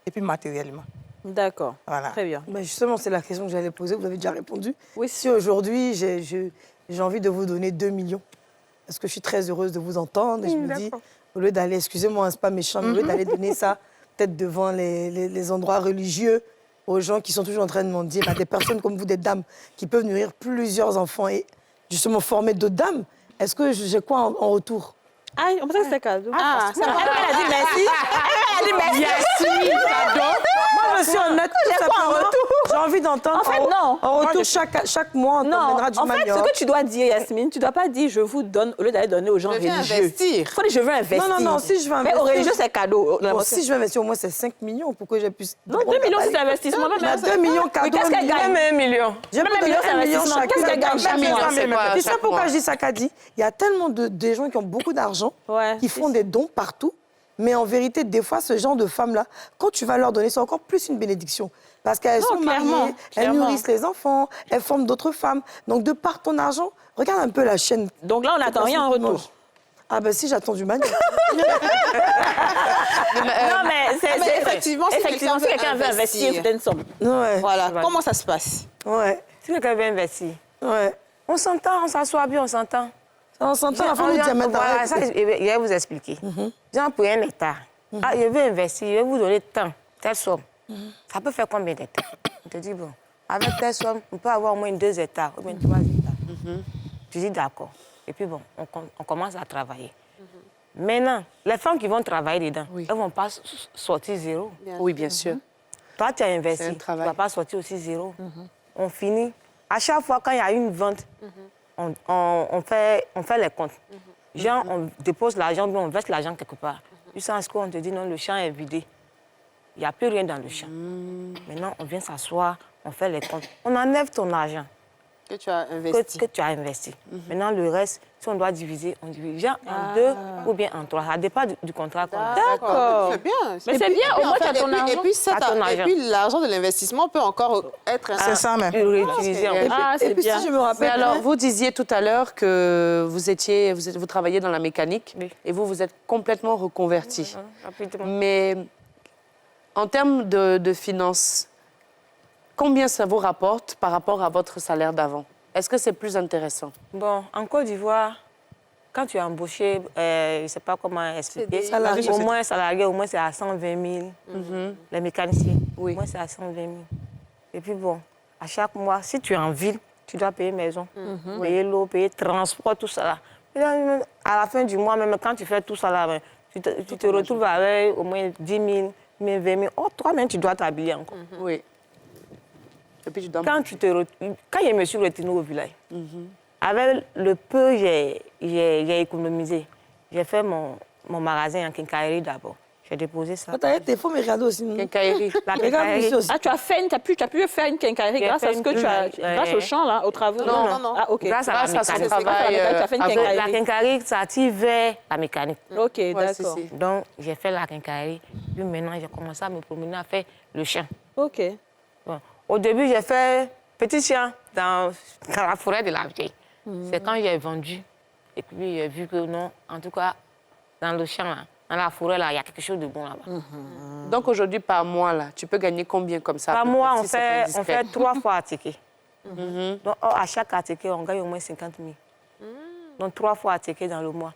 et puis matériellement. D'accord. Voilà. Très bien. Ben justement, c'est la question que j'allais poser. Vous avez déjà répondu. Oui. Si aujourd'hui, j'ai envie de vous donner 2 millions, parce que je suis très heureuse de vous entendre et je me dis, au lieu d'aller, excusez-moi, c'est pas méchant, mais au lieu d'aller donner ça peut-être devant les endroits religieux, aux gens qui sont toujours en train de mendier, des personnes comme vous, des dames, qui peuvent nourrir plusieurs enfants et justement former d'autres dames, est-ce que j'ai quoi en retour? Ah, on pensait que c'était cadeau. Ah, elle a dit merci. Elle a dit merci. Yasmine, cadeau. Moi, je suis honnête, tout simplement. J'ai envie d'entendre. En fait, non. En retour, chaque mois, on Non, t'emmènera du en fait, manioc. ce que tu dois dire, Yasmine, tu ne dois pas dire je vous donne au lieu d'aller donner aux gens Je viens religieux. investir. Il faut dire je veux investir. Non, si je veux Mais investir. aux religieux, c'est cadeau. Bon, si je veux investir, au moins, c'est 5 millions pour que j'ai pu. Non, 2 millions, c'est investissement. Même 2 millions cadeaux. Mais qu'est-ce qu'elle gagne? Même 1 million. Je peux Même donner 1 million, 1 million c'est chacune. qu'est-ce qu'elle gagne chaque mois? C'est quoi, Tu sais chaque pourquoi mois? je dis ça, Kadi? Il y a tellement de gens qui ont beaucoup d'argent, Ouais. qui font des dons partout. Mais en vérité, des fois, ce genre de femmes-là, quand tu vas leur donner, c'est encore plus une bénédiction. Parce qu'elles sont mariées, elles nourrissent les enfants, elles forment d'autres femmes. Donc, de par ton argent, regarde un peu la chaîne. Donc là, on n'attend rien en retour. Ah ben si, j'attends du manioc. Non, mais c'est effectivement, si effectivement, si quelqu'un veut investir, c'est une somme. Ouais, Voilà, comment ça se passe? ouais, Si quelqu'un veut investir, ouais. on s'entend, on s'assoit bien, on s'entend. On s'entend, la femme nous dit à mettre Voilà, ça, je vais vous expliquer. Genre, pour 1 hectare, ah, je veux investir, je vais vous donner tant, telle somme. Ça peut faire combien d'hectares? On te dit, bon, avec telle somme, on peut avoir au moins 2 hectares, ou bien 3 hectares. Tu dis d'accord. Et puis, bon, on commence à travailler. Maintenant, les femmes qui vont travailler dedans, elles ne vont pas sortir zéro. Oui, bien sûr. Toi, tu as investi, C'est un tu ne travail. vas pas sortir aussi zéro. On finit. À chaque fois, quand il y a une vente, on fait les comptes. Genre, on dépose l'argent, bien on verse l'argent quelque part. Jusqu'à ce qu'on te dit, non, le champ est vidé. Il n'y a plus rien dans le champ. Maintenant, on vient s'asseoir, on fait les comptes. On enlève ton argent Que tu as investi. que tu as investi. Maintenant, le reste, si on doit diviser, on divise. Genre en 2 ou bien en 3. Ça dépend du contrat qu'on a. D'accord. C'est bien. Mais c'est bien, au moins, tu as ton Et argent. puis, argent. l'argent de l'investissement peut encore être C'est ça même. Le réutiliser en fait. Ah, c'est Et puis bien. si je me Mais rappelle, alors, vous disiez tout à l'heure que vous travaillez dans la mécanique Oui. et vous êtes complètement reconverti. Rapidement. Mais en termes de finances, combien ça vous rapporte par rapport à votre salaire d'avant? Est-ce que c'est plus intéressant? Bon, en Côte d'Ivoire, quand tu es embauché, je ne sais pas comment expliquer, Salarié. au moins salarié, au moins c'est à 120 000. Les mécaniciens, Oui. au moins c'est à 120 000. Et puis bon, à chaque mois, si tu es en ville, tu dois payer maison, payer l'eau, payer transport, tout ça là. Et là, à la fin du mois, même quand tu fais tout ça là, tu te retrouves avec au moins 10 000, 20 000. Oh, toi-même, tu dois t'habiller encore. Oui. Et puis, Quand je me suis retenue au village, avec le peu que j'ai économisé, j'ai fait mon magasin en quincaillerie d'abord. J'ai déposé ça. t'as été faux, mais regarde aussi. quincaillerie. La Regarde quincaillerie. ici aussi. Ah, tu as pu faire une quincaillerie J'ai grâce fait à ce que une- tu as, grâce au champ là, aux travaux. Non. Ah, ok. Grâce à Grâce la à son mécanique. travail, Tu as fait une avec- La quincaillerie. quincaillerie, ça tire vers la mécanique. Ok, Ouais, d'accord. c'est- Donc, j'ai fait la quincaillerie. Puis maintenant, j'ai commencé à me promener à faire le champ. Ok. Bon. Au début, j'ai fait petit champ dans la forêt de la vieille. C'est quand j'ai vendu. Et puis, j'ai vu que non, en tout cas, dans le champ, là, dans la forêt, là, il y a quelque chose de bon là-bas. Donc aujourd'hui, par mois, là, tu peux gagner combien comme ça? à Par peu mois, près, on si c'est pas fait indiscret? 3 fois à ticket. Donc, à chaque ticket, on gagne au moins 50 000. Donc, 3 fois à ticket dans le mois.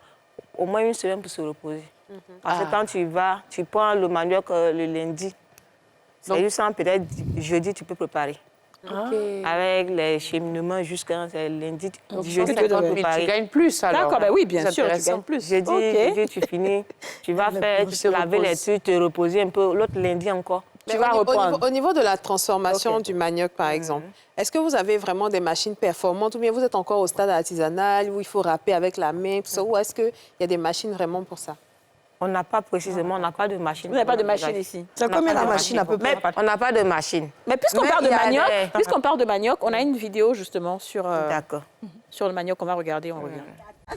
Au moins une semaine pour se reposer. Parce que quand tu vas, tu prends le manioc le lundi. C'est juste ça, peut-être jeudi, tu peux préparer. Ok. Avec les cheminements jusqu'à lundi, Donc, jeudi, tu 150 peux 000, tu préparer. gagnes plus alors. D'accord, ben oui, bien C'est sûr, tu intéressant. gagnes plus. Jeudi, Ok. jeudi, tu finis, tu vas faire, tu tu te laver les reposes. trucs, te reposer un peu. L'autre lundi encore, Mais tu vas reprendre. au niveau de la transformation du manioc, par exemple, est-ce que vous avez vraiment des machines performantes ou bien vous êtes encore au stade artisanal où il faut râper avec la main, tout ça, ou est-ce qu'il y a des machines vraiment pour ça? On n'a pas précisément, on n'a pas de machine. Vous n'avez pas de machine ici. C'est combien la machine à peu près? On n'a pas de machine. Mais puisqu'on Mais parle de il y a manioc, des- puisqu'on parle de manioc, on a une vidéo justement sur D'accord. sur le manioc qu'on va regarder, on regarde.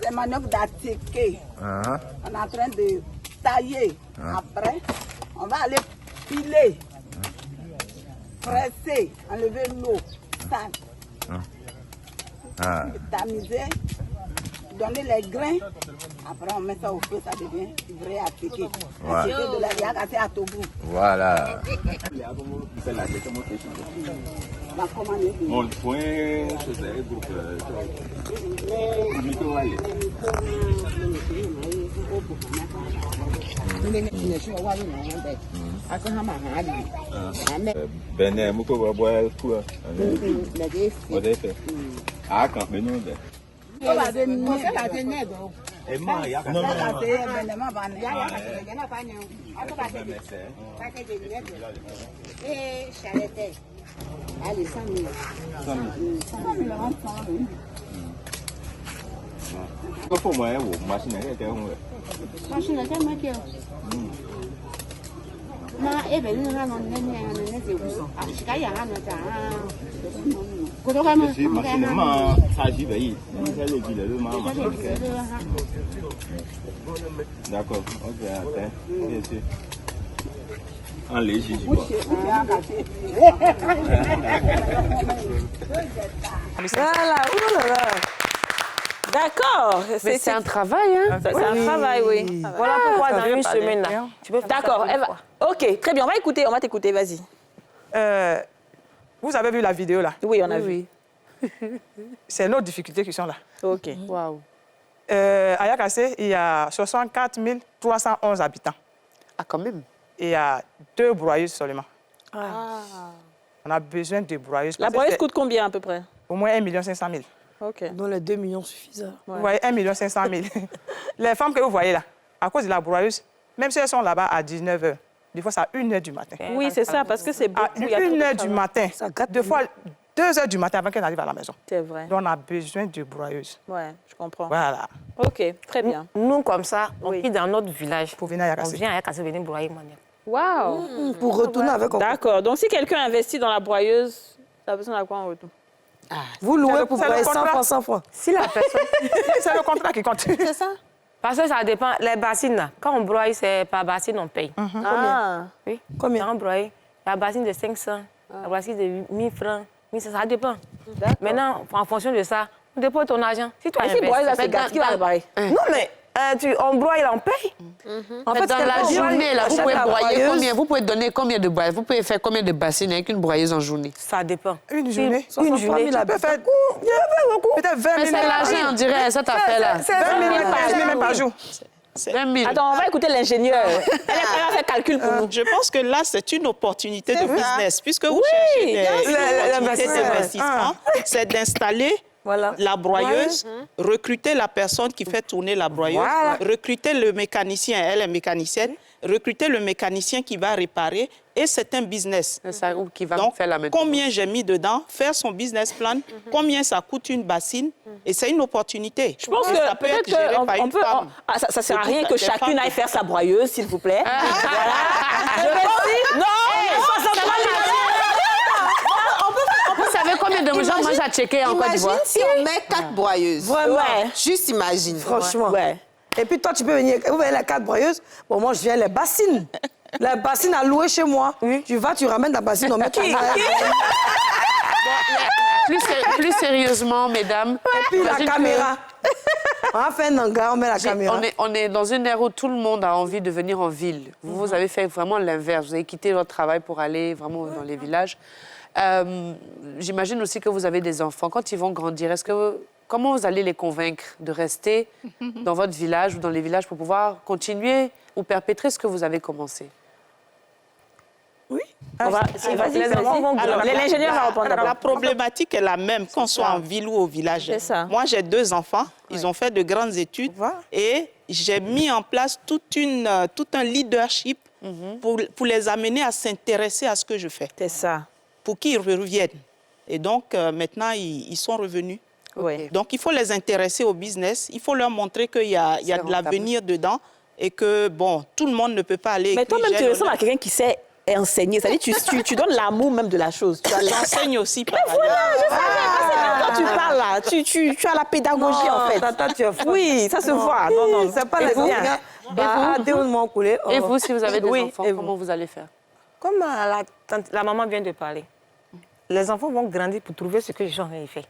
C'est manioc d'attiquer. On est en train de tailler. Après, on va aller piler, presser, enlever l'eau, ça, tamiser, donner les grains. Après, on met ça au feu, ça devient vrai attiqué. Attiqué de la viande à Togo. Voilà. On va commander. Mon point, c'est un groupe. Benin, je peux boire le coup. On a fait. Ah, quand même, non. Có mua cái machine này cái không vậy? Machine này cái mấy kêu? Mà em phải đưa ra nó chịu. Cái gì ăn nó chả. Cô đâu cái mà? Machine mà sai chỉ vậy. Cái gì là đưa mà. D'accord. Ok, attends. Bien sûr. En léger, je vois. Voilà, oulala. D'accord. Mais c'est un travail, hein? C'est un travail, oui. Voilà pourquoi dans une semaine, là, tu peux faire ça D'accord. une fois. OK, très bien. On va t'écouter, vas-y. Vous avez vu la vidéo là? Oui, on a vu. C'est nos difficultés qui sont là. OK. Waouh. À Yakassé, il y a 64 311 habitants. Ah, quand même. Et il y a 2 broyeuses seulement. Ah. On a besoin de broyeuses. La broyeuse coûte combien à peu près? Au moins 1 500 000. OK. Dont les 2 millions suffisent. Vous voyez, 1 500 000. Les femmes que vous voyez là, à cause de la broyeuse, même si elles sont là-bas à 19 h, des fois c'est à 1 h du matin. Oui, c'est ça, parce que c'est beaucoup. À 1 h du matin, des fois 2 h du matin avant qu'elles arrivent à la maison. C'est vrai. Donc on a besoin de broyeuses. Ouais, je comprends. Voilà. OK, très bien. Nous, comme ça, on quitte dans notre village. Pour venir à On Yakassé. vient à Yakassé venir broyer manioc. Waouh. Pour retourner avec encore. D'accord. Donc, si quelqu'un investit dans la broyeuse, ça a besoin de quoi en retour? Vous louez pour c'est le broyer 100 contrat. francs, 100 francs. Si la personne... C'est le contrat qui compte. C'est ça? Parce que ça dépend. Les bassines, là, quand on broye, c'est par bassine, on paye. Ah. Oui. Combien? Quand on broye, la bassine de 500, la bassine de 1000 francs, 1500, ça dépend. D'accord. Maintenant, en fonction de ça, on dépose ton argent. Si tu as Et si broyeuse, là, c'est Maintenant, gaz, qui va réparer? Non, mais on broye, là, on paye. En fait, Dans la journée, là, vous achète pouvez la broyer broyeuse. combien? Vous pouvez donner combien de broyeuses? Vous pouvez faire combien de bassines avec une broyeuse en journée? Ça dépend. Une journée. Une journée. Tu peux faire peut-être 20 Mais 000 c'est l'argent, on dirait, cette affaire-là. 20 000 même par jour. 20 000. Attends, on va écouter l'ingénieur. Elle va faire calcul pour nous. Je pense que là, c'est une opportunité de business, puisque vous cherchez une opportunité d'investissement, c'est d'installer Voilà. la broyeuse, recruter la personne qui fait tourner la broyeuse, recruter le mécanicien, elle est mécanicienne, recruter le mécanicien qui va réparer, et c'est un business. C'est ça qui va Donc, faire la maintenance. combien j'ai mis dedans, faire son business plan, combien ça coûte une bassine, et c'est une opportunité. Je pense que ça peut être géré par une femme. ça sert à Surtout rien que les chacune femmes. aille faire sa broyeuse, s'il vous plaît. Voilà. Non, Vous savez combien de gens mangent à checker en Côte d'Ivoire? Imagine si on met 4 broyeuses. Vraiment. Ouais. Juste imagine. Franchement. Ouais. Et puis toi, tu peux venir. Vous voyez les 4 broyeuses. Bon, moi, je viens les bassines. Les bassines à louer chez moi. Tu vas, tu ramènes ta bassine, on met ton Plus sérieusement, mesdames. Et puis la j'imagine que caméra. On va faire un hangar, on met la caméra. On est dans une ère où tout le monde a envie de venir en ville. Vous avez fait vraiment l'inverse. Vous avez quitté votre travail pour aller vraiment dans les villages. J'imagine aussi que vous avez des enfants. Quand ils vont grandir, comment vous allez les convaincre de rester dans votre village ou dans les villages pour pouvoir continuer ou perpétrer ce que vous avez commencé? Oui. L'ingénieur va répondre d'abord. La problématique est la même, qu'on soit en ville ou au village. C'est ça. Moi, j'ai 2 enfants. Ils ont fait de grandes études. Et j'ai mis en place tout un leadership pour les amener à s'intéresser à ce que je fais. C'est ça. Pour qu'ils reviennent. Et donc, maintenant, ils sont revenus. Oui. Donc, il faut les intéresser au business. Il faut leur montrer qu'il y a de l'avenir dedans et que, bon, tout le monde ne peut pas aller... Mais toi-même, tu ressembles à quelqu'un qui sait enseigner. C'est-à-dire, tu donnes l'amour même de la chose. J'enseigne aussi. Mais voilà, je sais. Quand tu parles là, tu as la pédagogie en fait. Tata, tu es folle. Oui, ça se voit. Non, c'est pas les gars. Et vous, si vous avez des enfants, comment vous allez faire? Comme la maman vient de parler, les enfants vont grandir pour trouver ce que je suis en train de faire.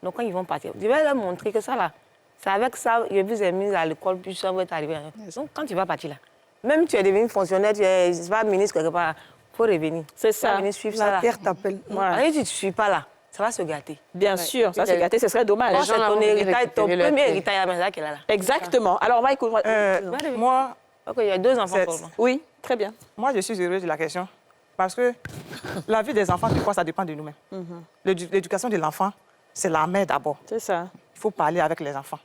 Donc, quand ils vont partir, je vais leur montrer que ça, là, c'est avec ça, je vous ai mis à l'école, puis ça va t'arriver. Donc, quand tu vas partir là, même tu es devenu fonctionnaire, tu es pas ministre quelque part, il faut revenir. C'est ça. Venir suivre ça, La là. terre t'appelle. Voilà. Et tu ne suis pas là. ça va se gâter. Bien sûr, ça va se gâter, ce serait dommage. C'est ton héritage, ton premier héritage à la maison qu'elle a là. Exactement. Alors, Michael, moi... Ok, il y a 2 enfants seulement. Oui, très bien. Moi, je suis heureuse de la question parce que la vie des enfants, tu crois, ça dépend de nous-mêmes. L'éducation de l'enfant, c'est la mère d'abord. C'est ça. Il faut parler avec les enfants.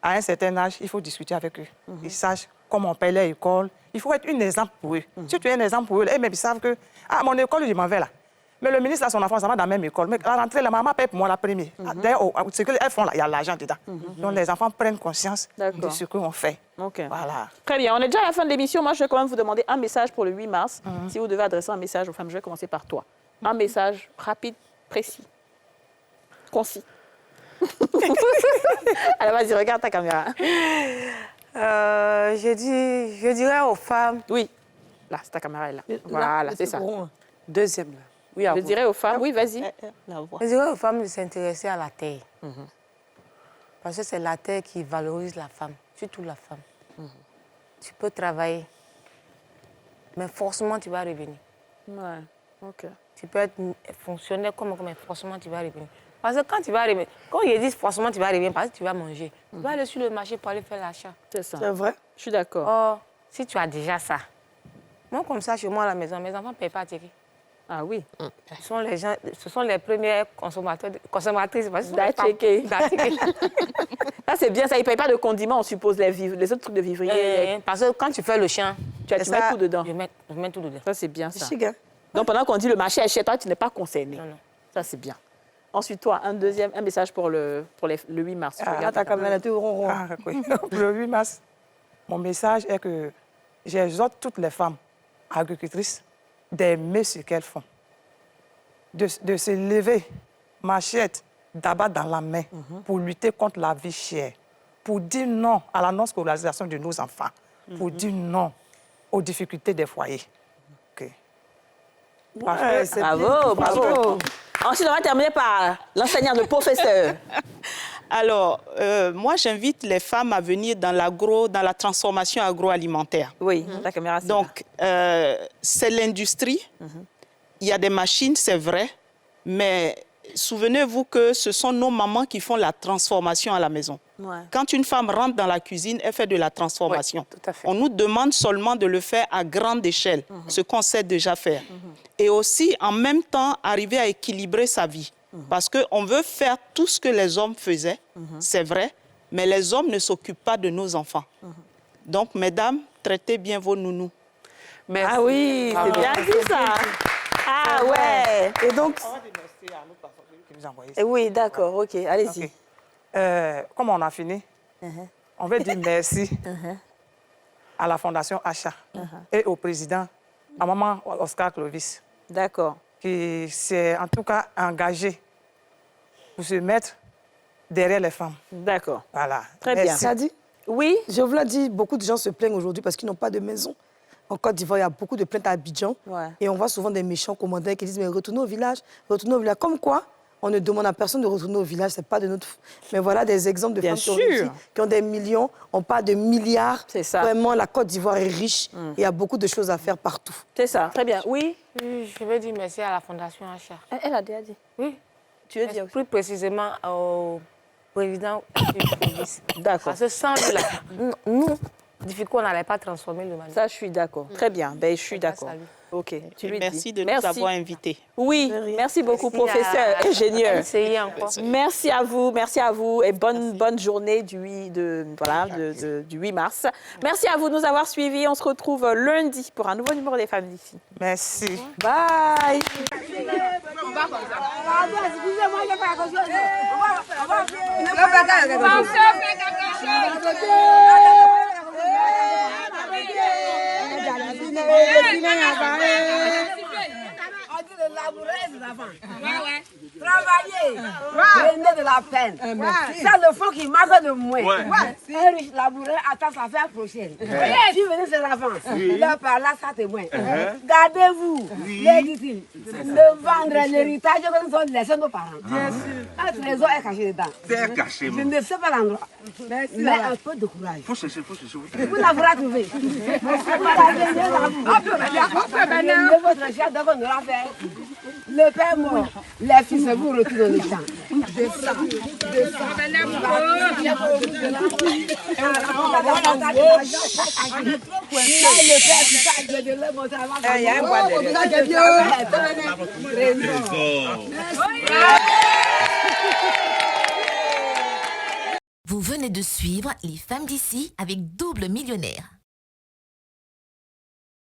À un certain âge, il faut discuter avec eux. Ils sachent comment on paye l'école. Il faut être un exemple pour eux. Si tu es un exemple pour eux, ils savent que, à mon école, je m'en vais là. Mais le ministre, là, son enfant, ça va dans la même école. Mais à la rentrée, la maman paye pour moi la première. Ce qu'elles font là, il y a l'argent dedans. Donc les enfants prennent conscience de ce qu'on fait. Voilà. Très bien. On est déjà à la fin de l'émission. Moi, je vais quand même vous demander un message pour le 8 mars. Si vous devez adresser un message aux femmes, je vais commencer par toi. Un message rapide, précis, concis. Allez, vas-y, regarde ta caméra. Je dirais aux femmes... Oui, là, ta caméra est là. Voilà, c'est ça. Deuxième, là. Oui, je dirais aux femmes, oui, vas-y. Je dirais aux femmes de s'intéresser à la terre. Parce que c'est la terre qui valorise la femme, surtout la femme. Tu peux travailler, mais forcément, tu vas revenir. Ouais, ok. Tu peux être fonctionnaire mais forcément, tu vas revenir. Parce que quand tu vas revenir, quand ils disent forcément tu vas revenir, parce que tu vas manger, tu vas aller sur le marché pour aller faire l'achat. C'est ça. C'est vrai? Je suis d'accord. Or, si tu as déjà ça, moi, comme ça, chez moi à la maison, mes enfants ne payent pas à tirer. Ah oui. Ce sont les premières consommatrices. D'attiquer. Ça, c'est bien, ça. Ils ne payent pas de condiments, on suppose, les autres trucs de vivrier. Parce que quand tu fais le chien, tu mets tout dedans. Je mets tout dedans. Ça, c'est bien, ça. Donc, pendant qu'on dit le marché est chez toi, tu n'es pas concerné. Non, non. Ça, c'est bien. Ensuite, toi, un message pour le 8 mars. Regarde ta caméra, tu ronron. Pour le 8 mars, mon message est que j'exhorte toutes les femmes agricultrices d'aimer ce qu'elles font, de se lever, machette, d'abat dans la main, pour lutter contre la vie chère, pour dire non à la non-scolarisation de nos enfants, pour dire non aux difficultés des foyers. Okay. Ouais, bravo, bravo. Ensuite, on va terminer par l'enseignant, le professeur. Alors, moi, j'invite les femmes à venir dans la transformation agroalimentaire. Oui, la caméra, c'est donc, c'est l'industrie. Il y a des machines, c'est vrai, mais souvenez-vous que ce sont nos mamans qui font la transformation à la maison. Ouais. Quand une femme rentre dans la cuisine, elle fait de la transformation. Oui, tout à fait. On nous demande seulement de le faire à grande échelle, ce qu'on sait déjà faire. Et aussi, en même temps, arriver à équilibrer sa vie. Parce qu'on veut faire tout ce que les hommes faisaient, c'est vrai, mais les hommes ne s'occupent pas de nos enfants. Donc, mesdames, traitez bien vos nounous. Merci. Ah oui, c'est bien dit ça. Ah ouais. Et donc... Oui, d'accord, ok, allez-y. Comme on a fini, on veut dire merci à la Fondation Achat et au président, à maman Oscar Clovis. D'accord. Qui s'est en tout cas engagé pour se mettre derrière les femmes. D'accord. Voilà. Très bien. Ça dit? Oui. Je voulais dire, beaucoup de gens se plaignent aujourd'hui parce qu'ils n'ont pas de maison. En Côte d'Ivoire, il y a beaucoup de plaintes à Abidjan. Ouais. Et on voit souvent des méchants commandants qui disent, mais retournez au village, retournez au village. Comme quoi, on ne demande à personne de retourner au village, c'est pas de notre... Mais voilà des exemples de femmes qui ont des millions, on parle de milliards. C'est ça. Vraiment, la Côte d'Ivoire est riche. Il y a beaucoup de choses à faire partout. C'est ça, très bien. Oui. Je veux dire merci à la Fondation Achat. Elle a déjà dit. Oui. Tu veux dire plus précisément au président du service. D'accord. Parce que sans lui, là, nous, difficilement, on n'allait pas transformer le Mali. Ça, je suis d'accord. Très bien. Ben, je suis d'accord. Ok. Tu lui merci dis. De nous avoir invités. Oui, merci beaucoup, professeur, ingénieur. Merci à vous et bonne journée du 8 mars. Merci à vous de nous avoir suivis. On se retrouve lundi pour un nouveau numéro des femmes d'ici. Merci. Bye. Travailler, prenez de la peine. C'est le fond qui marque de moins. Un riche laboureur attend sa fin prochaine. Si vous venez ses enfants, leur par là, ça témoin. Gardez-vous, les filles, de vendre l'héritage que nous avons laissé nos parents. Un trésor est caché dedans. C'est caché. Je ne sais pas l'endroit, mais un peu de courage. Faut chercher. Vous l'avez trouvé. Vous l'avez trouvé. Votre chef devant nous la faire. Le père mort, les fils vous retournent dans le champ. De ça. Vous venez de suivre Les femmes d'ici avec Double Millionnaire.